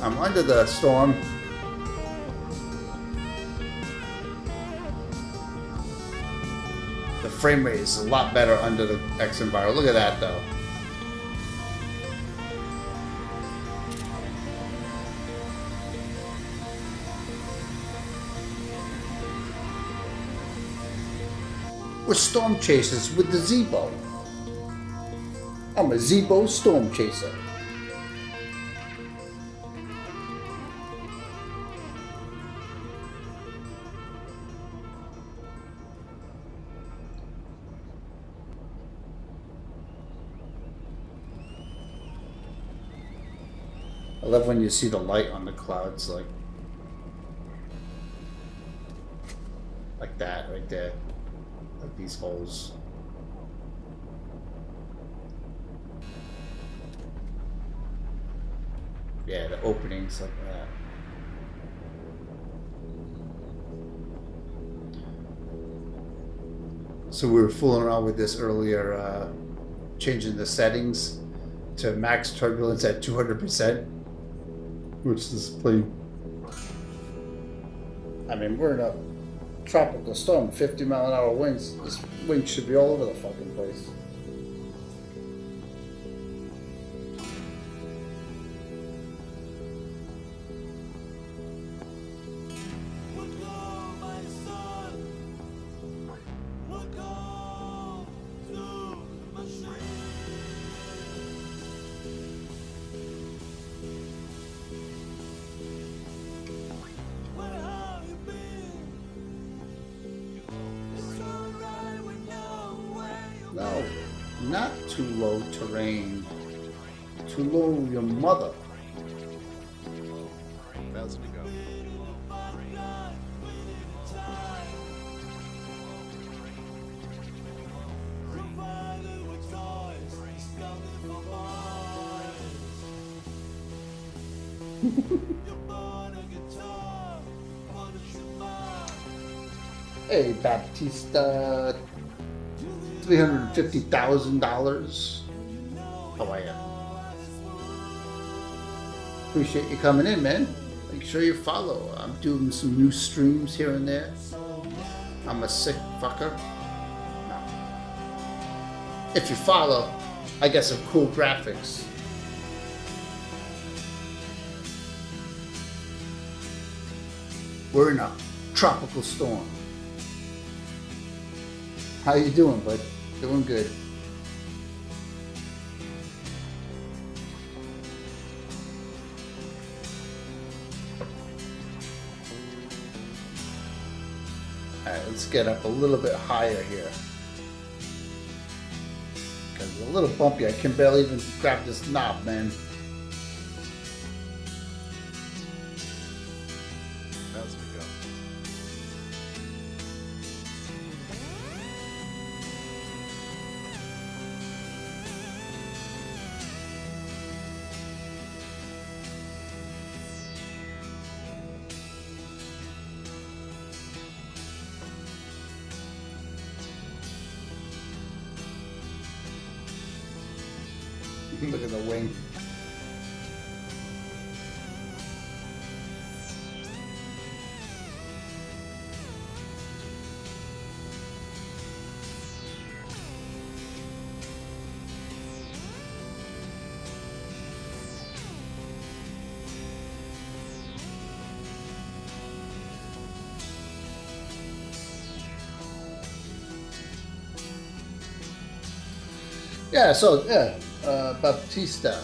I'm under the storm. The frame rate is a lot better under the xEnviro. Look at that though. We're storm chasers with the Zibo. I'm a Zibo storm chaser. I love when you see the light on the clouds like that right there. Like these holes. Yeah, the openings like that. So we were fooling around with this earlier, changing the settings to max turbulence at 200%, which is pretty. I mean, we're in a tropical storm, 50-mile-an-hour winds. This wind should be all over the fucking place. No, not too low terrain. Too low, your mother. 1,000 to go. Hey, Baptista. $350,000. How are ya? Appreciate you coming in, man. Make sure you follow. I'm doing some new streams here and there. I'm a sick fucker. No. If you follow, I get some cool graphics. We're in a tropical storm. How you doing, bud? Doing good. Alright, let's get up a little bit higher here. Because it's a little bumpy. I can barely even grab this knob, man. 1,000 to go. Look at the wing. Baptista.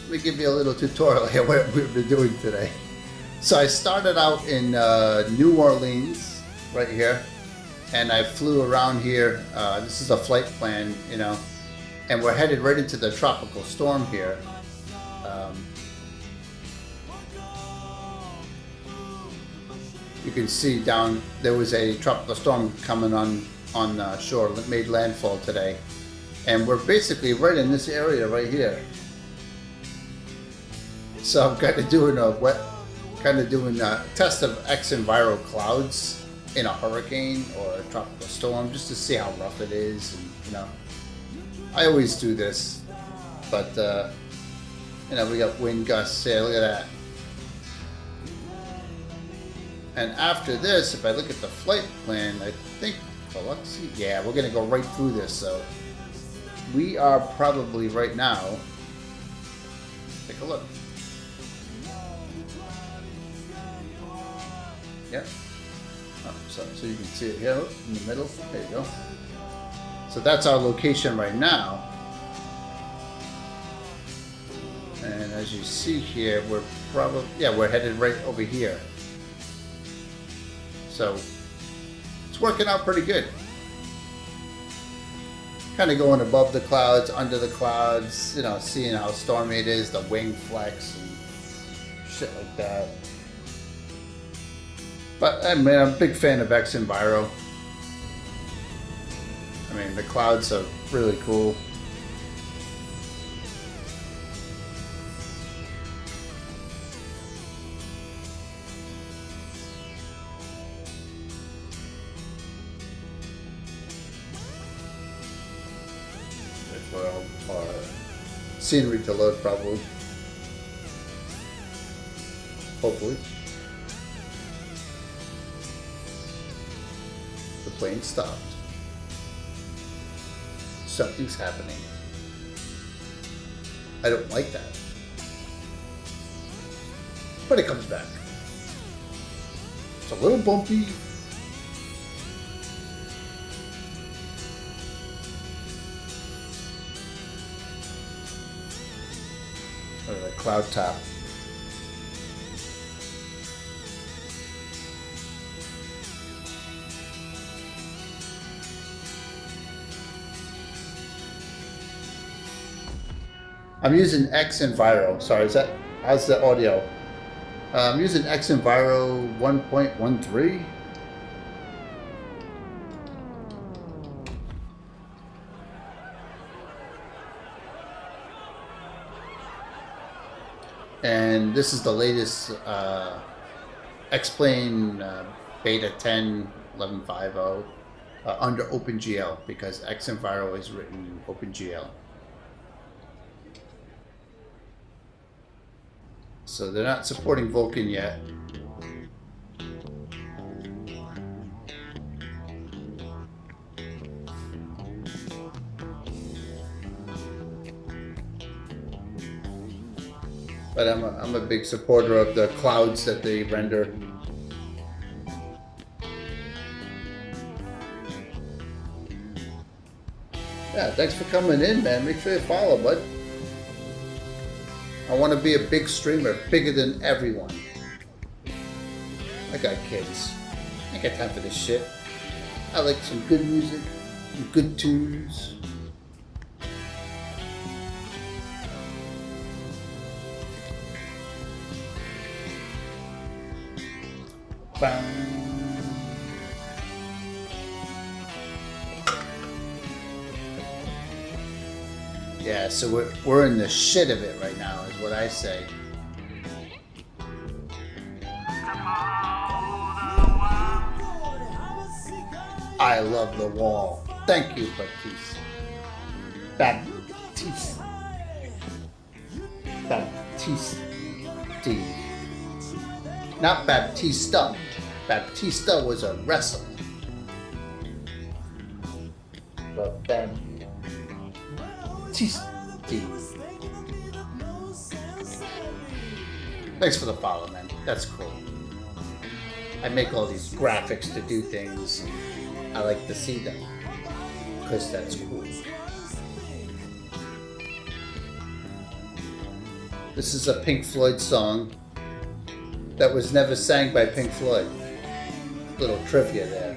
Let me give you a little tutorial here what we've been doing today. So I started out in New Orleans, right here, and I flew around here. This is a flight plan, you know, and we're headed right into the tropical storm here. You can see down there was a tropical storm coming on shore, made landfall today. And we're basically right in this area right here. So I'm kind of doing a test of xEnviro clouds in a hurricane or a tropical storm, just to see how rough it is. And, you know, I always do this, but You know, we got wind gusts here. Look at that. And after this, if I look at the flight plan, I think Biloxi. Yeah, we're gonna go right through this. So we are probably right now. Take a look. Yep. Oh, so you can see it here in the middle. There you go. So that's our location right now. And as you see here, we're probably, yeah, we're headed right over here. So it's working out pretty good. Kind of going above the clouds, under the clouds, you know, seeing how stormy it is, the wing flex and shit like that. But I mean, I'm a big fan of xEnviro. I mean, the clouds are really cool. Well, scenery to load probably. Hopefully. The plane stopped. Something's happening. I don't like that. But it comes back. It's a little bumpy. Or a cloud top. I'm using xEnviro. Sorry, how's the audio? I'm using xEnviro 1.13. And this is the latest X-Plane Beta 10 11.50 under OpenGL, because xEnviro is written in OpenGL. So they're not supporting Vulkan yet. But I'm a big supporter of the clouds that they render. Yeah, thanks for coming in, man. Make sure you follow, bud. I want to be a big streamer, bigger than everyone. I got kids. I ain't got time for this shit. I like some good music, some good tunes. Bang. Yeah, so we're in the shit of it right now, is what I say. I love the wall. Thank you, Baptiste. Baptiste. Not Baptista. Baptista was a wrestler. But Baptiste. Thanks for the follow, man. That's cool. I make all these graphics to do things. I like to see them because that's cool. This is a Pink Floyd song that was never sang by Pink Floyd. Little trivia there.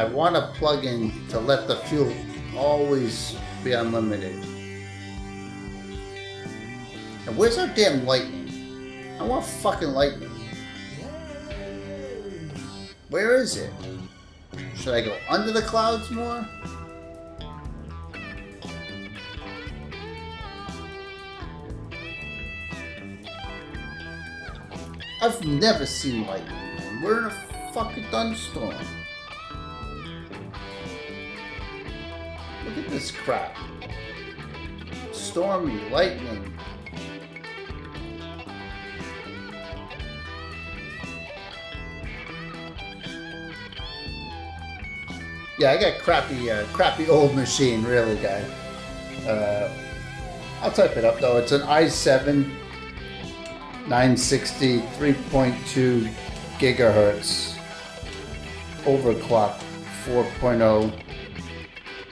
I want a plug-in to let the fuel always be unlimited. And where's our damn lightning? I want fucking lightning. Where is it? Should I go under the clouds more? I've never seen lightning, man. We're in a fucking thunderstorm. Look at this crap. Stormy, lightning. Yeah, I got crappy old machine, really, guy. I'll type it up though. It's an i7 960 3.2 gigahertz overclock 4.0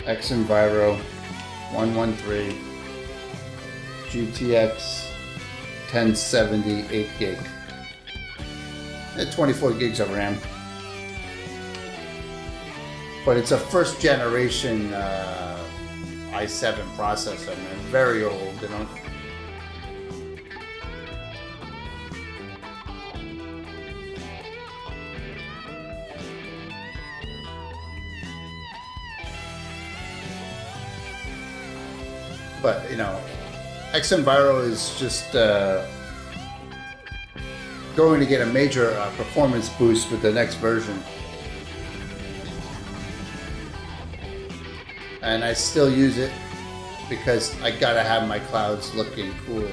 xEnviro 113 GTX 1070 8 gig. And 24 gigs of RAM. But it's a first generation i7 processor, man. Very old, you know. But, you know, xEnviro is just going to get a major performance boost with the next version. And I still use it because I gotta have my clouds looking cool.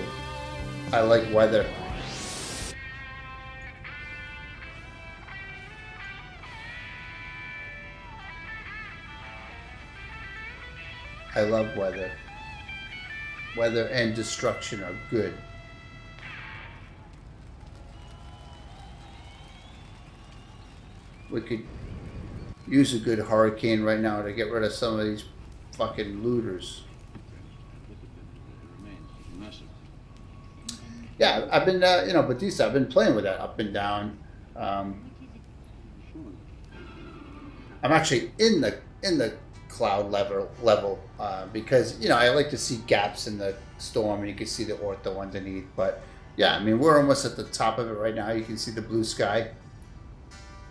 I like weather. I love weather. Weather and destruction are good. We could use a good hurricane right now to get rid of some of these fucking looters. Yeah, I've been, you know, Batista, I've been playing with that up and down. I'm actually in the cloud level because, you know, I like to see gaps in the storm and you can see the ortho underneath. But yeah, I mean, we're almost at the top of it right now. You can see the blue sky.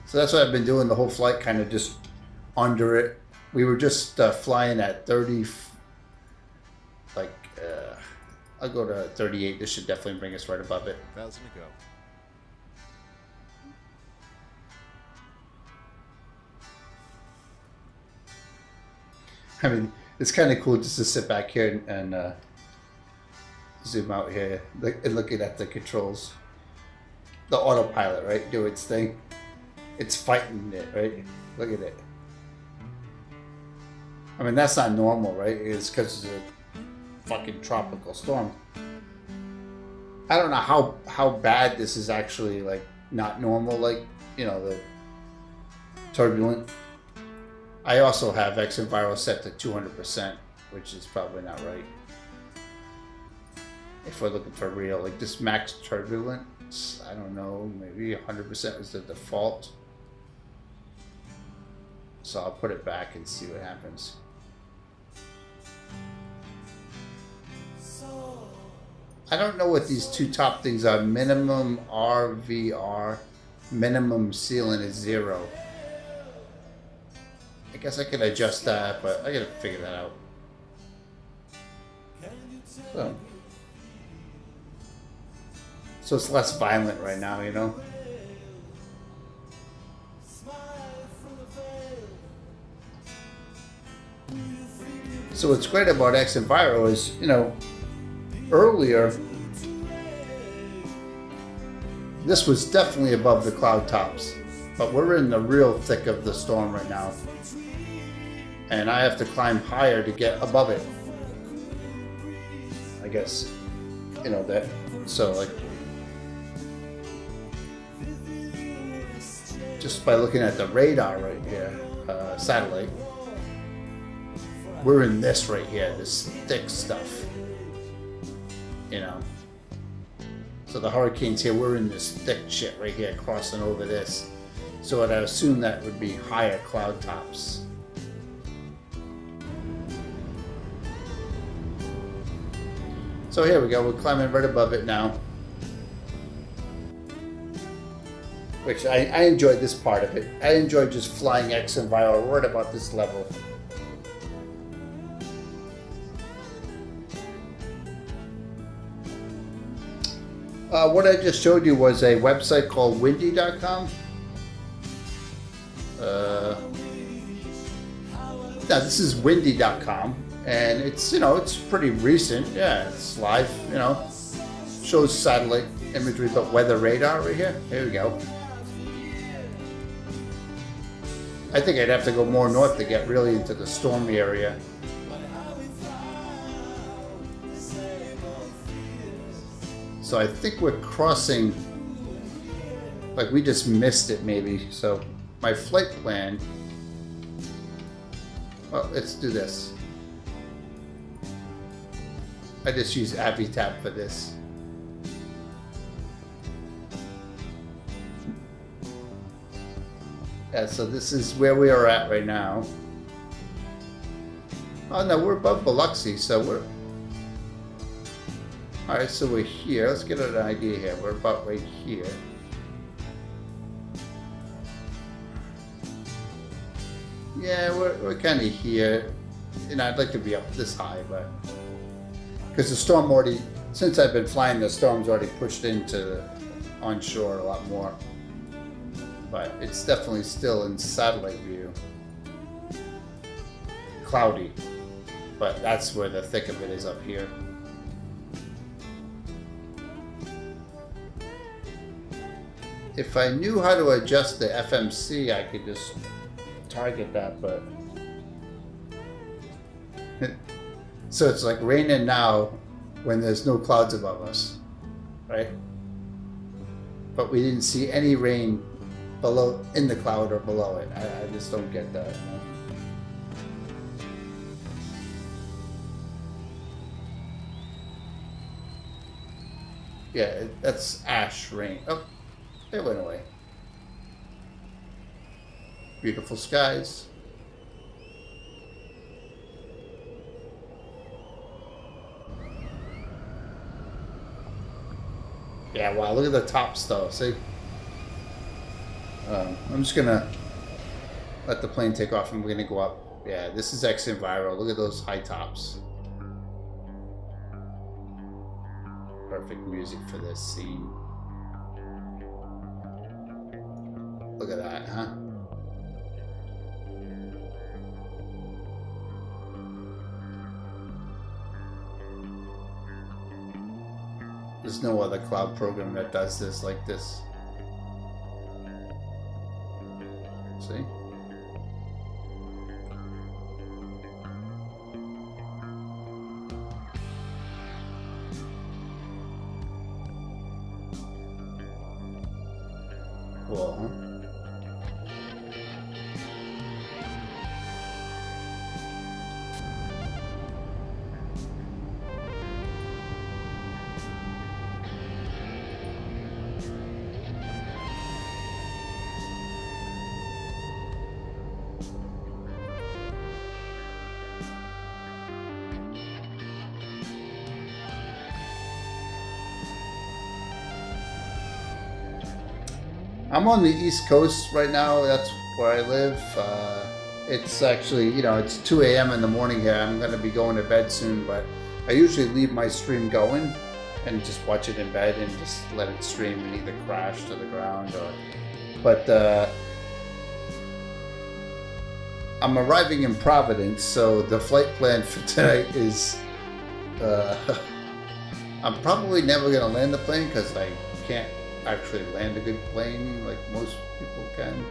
So that's what I've been doing the whole flight, kind of just under it. We were just flying at 30, like, I'll go to 38. This should definitely bring us right above it. 1,000 to go. I mean, it's kind of cool just to sit back here and zoom out here and looking at the controls. The autopilot, right? Do its thing. It's fighting it, right? Look at it. I mean, that's not normal, right? It's because it's a fucking tropical storm. I don't know how bad this is actually, like, not normal, like, you know, the turbulent. I also have xEnviro set to 200%, which is probably not right. If we're looking for real, like this max turbulence, I don't know, maybe 100% is the default. So I'll put it back and see what happens. I don't know what these two top things are. Minimum RVR, minimum ceiling is 0. I guess I could adjust that, but I gotta figure that out. So it's less violent right now, you know? So what's great about xEnviro is, you know, earlier, this was definitely above the cloud tops, but we're in the real thick of the storm right now. And I have to climb higher to get above it. I guess, you know, that, so like, just by looking at the radar right here, satellite, we're in this right here, this thick stuff, you know. So the hurricanes here, we're in this thick shit right here, crossing over this. So I'd assume that would be higher cloud tops. So here we go, we're climbing right above it now. Which I enjoyed this part of it. I enjoyed just flying xEnviro right about this level. What I just showed you was a website called windy.com. Now this is windy.com, and it's, you know, it's pretty recent. Yeah, it's live, you know, shows satellite imagery, but weather radar right here. Here we go. I think I'd have to go more north to get really into the stormy area. So I think we're crossing, like we just missed it maybe. So my flight plan, well, let's do this. I just use AviTab for this. Yeah, so this is where we are at right now. Oh no, we're above Biloxi, so we're... Alright, so we're here. Let's get an idea here. We're about right here. Yeah, we're kind of here. You know, I'd like to be up this high, but... Because the storm already... Since I've been flying, the storm's already pushed into onshore a lot more. But it's definitely still in satellite view. Cloudy. But that's where the thick of it is, up here. If I knew how to adjust the FMC, I could just target that, but... So it's like raining now when there's no clouds above us, right? But we didn't see any rain below, in the cloud or below it. I just don't get that. You know? Yeah, that's ash rain. Oh, it went away. Beautiful skies. Yeah, wow, look at the tops though, see? I'm just gonna let the plane take off and we're gonna go up. Yeah, this is xEnviro. Look at those high tops. Perfect music for this scene. Look at that, huh? There's no other cloud program that does this like this. See? Cool, huh? I'm on the East Coast right now. That's where I live. It's actually, you know, it's 2 a.m. in the morning here. I'm going to be going to bed soon, but I usually leave my stream going and just watch it in bed and just let it stream and either crash to the ground or... But I'm arriving in Providence, so the flight plan for tonight is... I'm probably never going to land the plane because I can't actually land a good plane like most people can.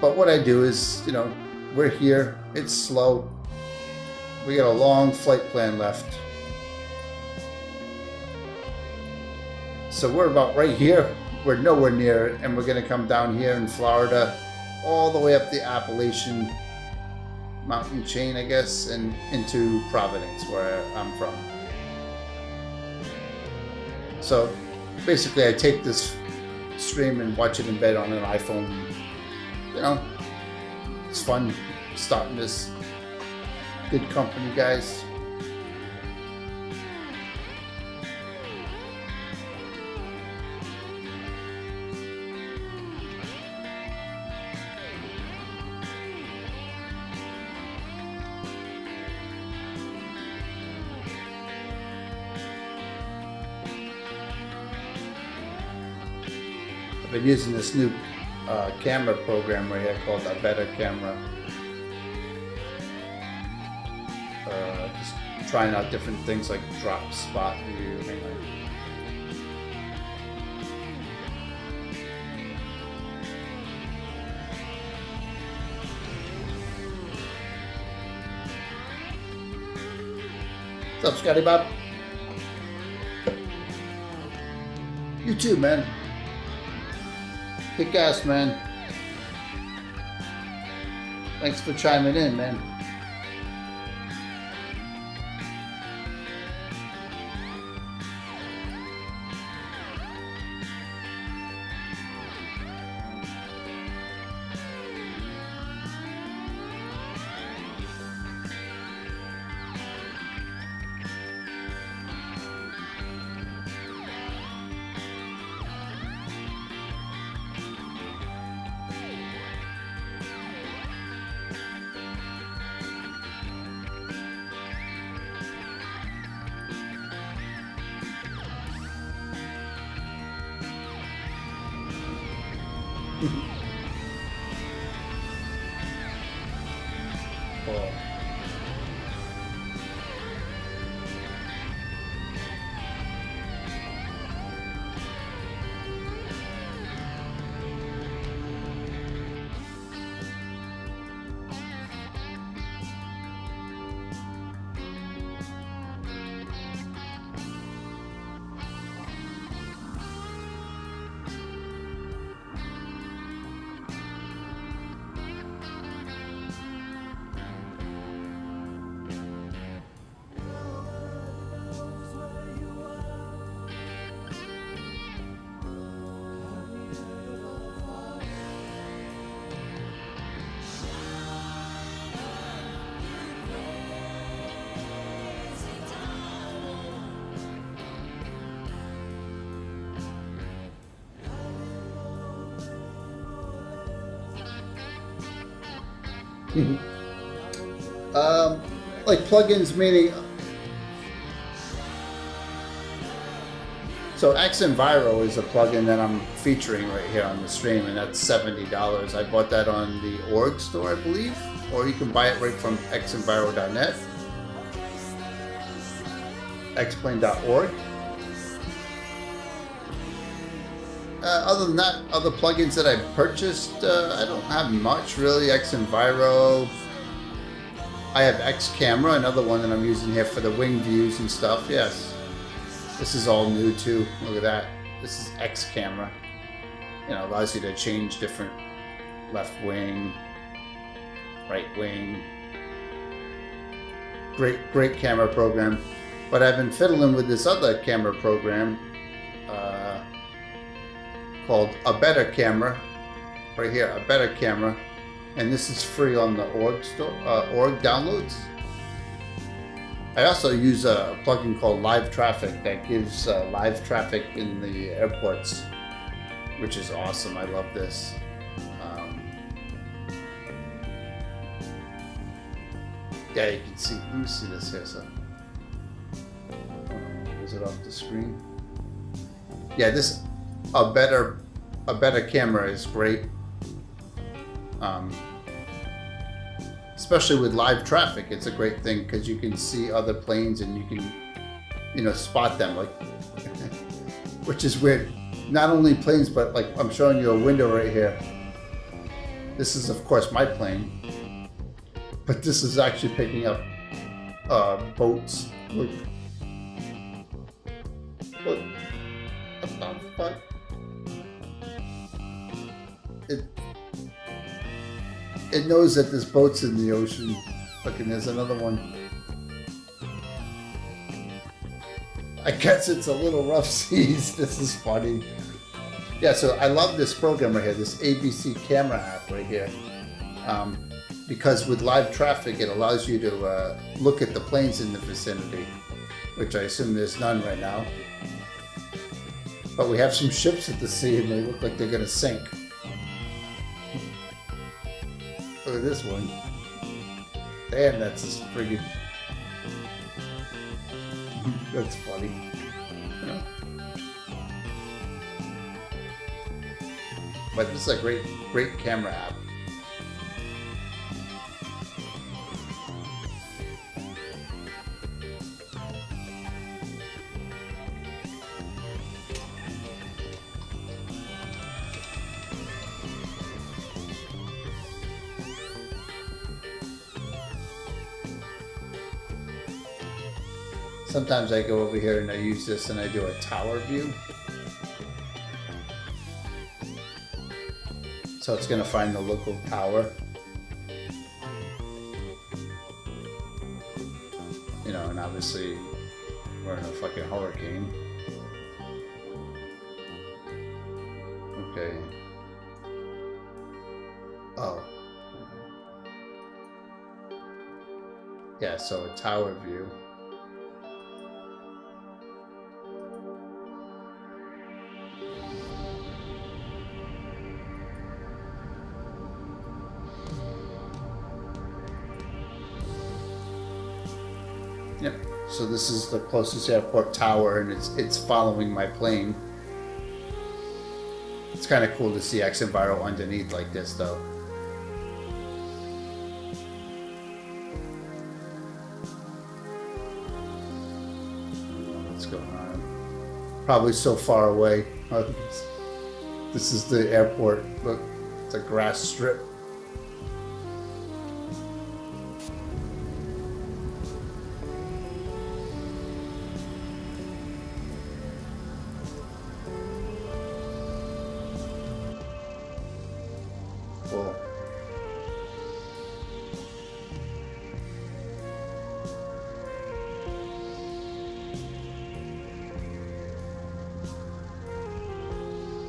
But what I do is, you know, we're here, it's slow, we got a long flight plan left, so we're about right here, we're nowhere near it, and we're going to come down here in Florida all the way up the Appalachian mountain chain, I guess, and into Providence, where I'm from. So basically, I take this stream and watch it in bed on an iPhone. You know, it's fun starting this. Good company, guys. I've been using this new camera program right here called A Better Camera. Just trying out different things like drop spot view. What's up, Scotty Bob? You too, man. Kick ass, man. Thanks for chiming in, man. Cool. Like plugins, meaning, so xEnviro is a plugin that I'm featuring right here on the stream, and that's $70. I bought that on the org store, I believe, or you can buy it right from xEnviro.net, xplane.org. Other than that, other plugins that I purchased, I don't have much really. xEnviro. I have xCamera, another one that I'm using here for the wing views and stuff. Yes, this is all new too. Look at that. This is xCamera. You know, allows you to change different left wing, right wing. Great camera program. But I've been fiddling with this other camera program called A Better Camera. Right here, A Better Camera. And this is free on the org store, org downloads. I also use a plugin called Live Traffic that gives live traffic in the airports, which is awesome. I love this. Yeah, you can see. Let me see this here. So, is it off the screen? Yeah, this a better camera is great. Especially with live traffic, it's a great thing because you can see other planes and you can, you know, spot them, like, which is weird. Not only planes, but like I'm showing you a window right here. This is, of course, my plane, but this is actually picking up boats. Look. What the fuck? It knows that there's boats in the ocean. Look, and there's another one. I guess it's a little rough seas. This is funny. Yeah, so I love this program right here, this ABC camera app right here. Because with live traffic, it allows you to look at the planes in the vicinity, which I assume there's none right now. But we have some ships at the sea and they look like they're gonna sink. Look at this one. Damn, that's just friggin'... That's funny. Yeah. But this is a great camera app. Sometimes I go over here and I use this and I do a tower view. So it's going to find the local tower. You know, and obviously we're in a fucking hurricane. Okay. Oh. Yeah, so a tower view. Yep. So this is the closest airport tower, and it's following my plane. It's kind of cool to see xEnviro underneath like this, though. What's going on? Probably so far away. This is the airport. Look, it's a grass strip. Cool.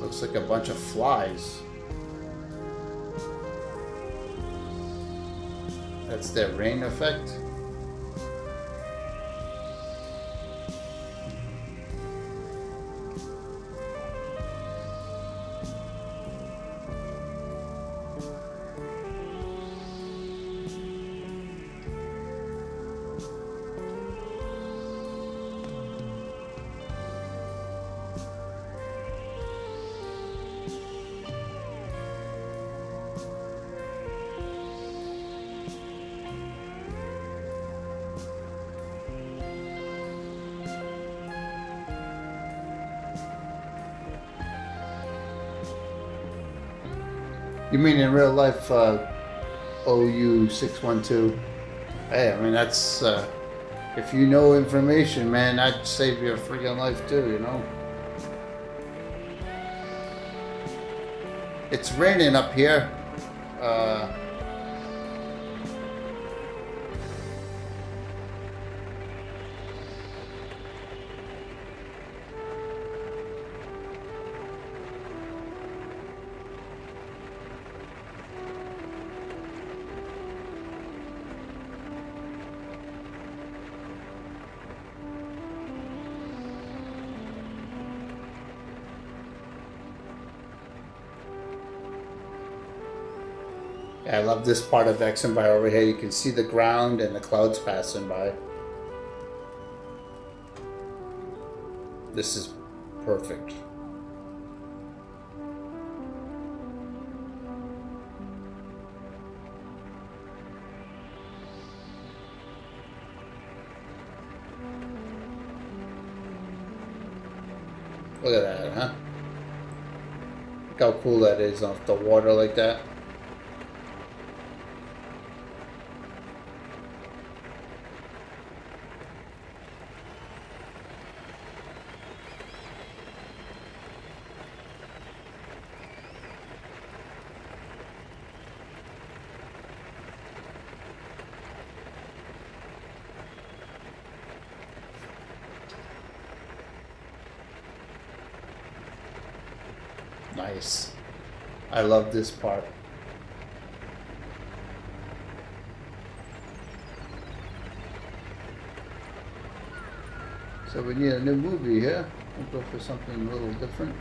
Looks like a bunch of flies. That's their rain effect. You mean in real life, OU612? Hey, I mean, that's, if you know information, man, I'd save your freaking life too, you know? It's raining up here. Yeah, I love this part of xEnviro over here. You can see the ground and the clouds passing by. This is perfect. Look at that, huh? Look how cool that is off the water like that. Nice. I love this part. So we need a new movie here. We'll go for something a little different.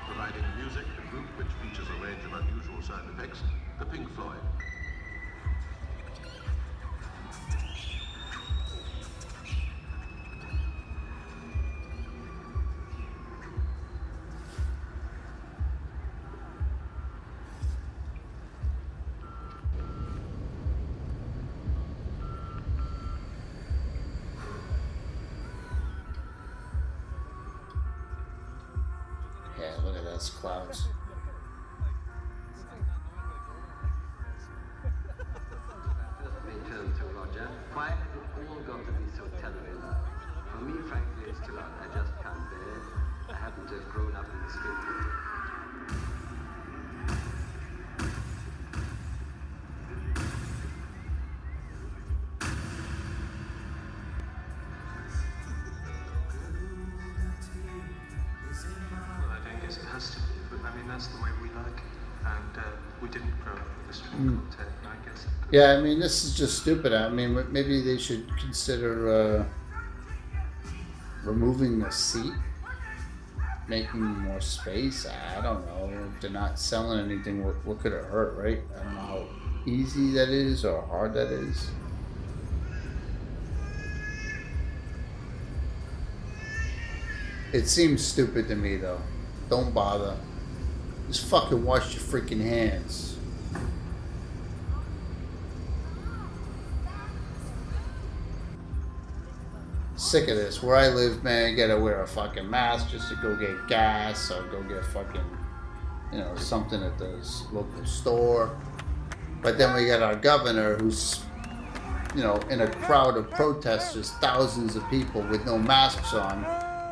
Providing music, a group which features a range of unusual sound effects, the Pink Floyd. Yeah, look at those clouds. Return to Roger. Why has it all got to be so television? For me, frankly, it's too long. I just can't bear it. I haven't just grown up in the street. Well, I don't guess it has to be, but I mean, that's the way we like it. And we didn't grow up with the street content, and I guess. Yeah, I mean, this is just stupid. I mean, maybe they should consider removing the seat, making more space. I don't know. If they're not selling anything, what could it hurt, right? I don't know how easy that is or hard that is. It seems stupid to me, though. Don't bother. Just fucking wash your freaking hands. Sick of this. Where I live, man, you gotta wear a fucking mask just to go get gas or go get fucking, you know, something at the local store. But then we got our governor who's, you know, in a crowd of protesters, thousands of people with no masks on,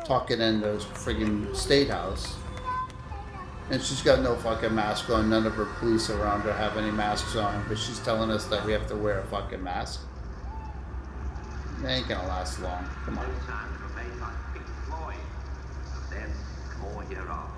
talking in the friggin' state house. And she's got no fucking mask on. None of her police around her have any masks on. But she's telling us that we have to wear a fucking mask. It ain't gonna last long. Come on. It's time to remain like Pink Floyd. And then more hereafter.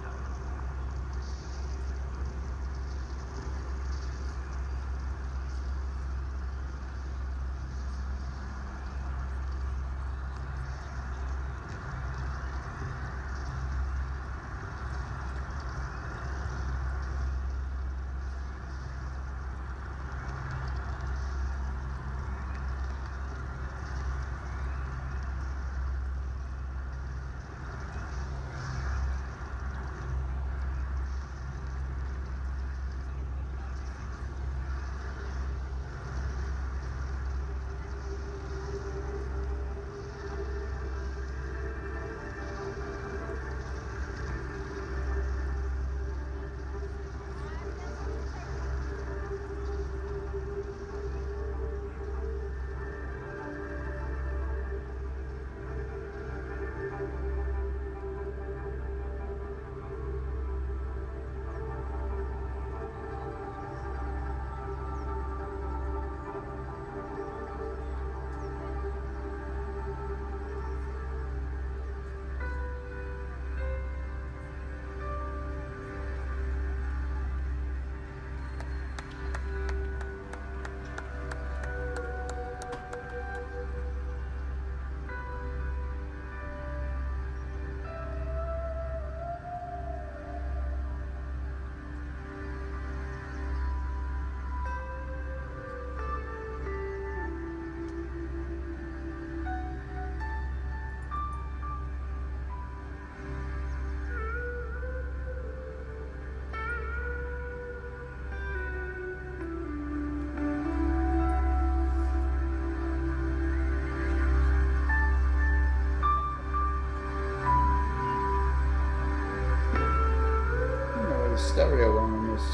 stereo one on this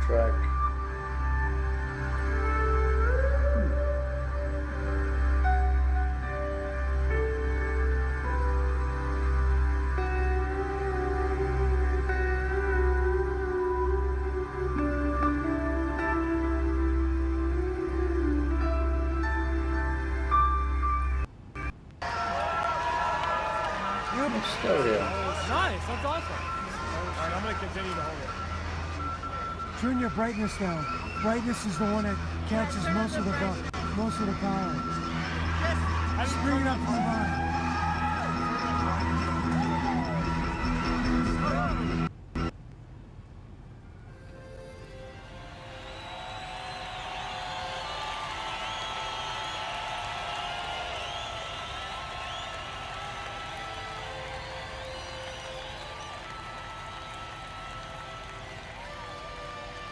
track. Stereo. Nice, that's awesome. Alright, I'm going to continue to hold it. Turn your brightness down. Brightness is the one that catches most of the power. Just bring it up to the bottom.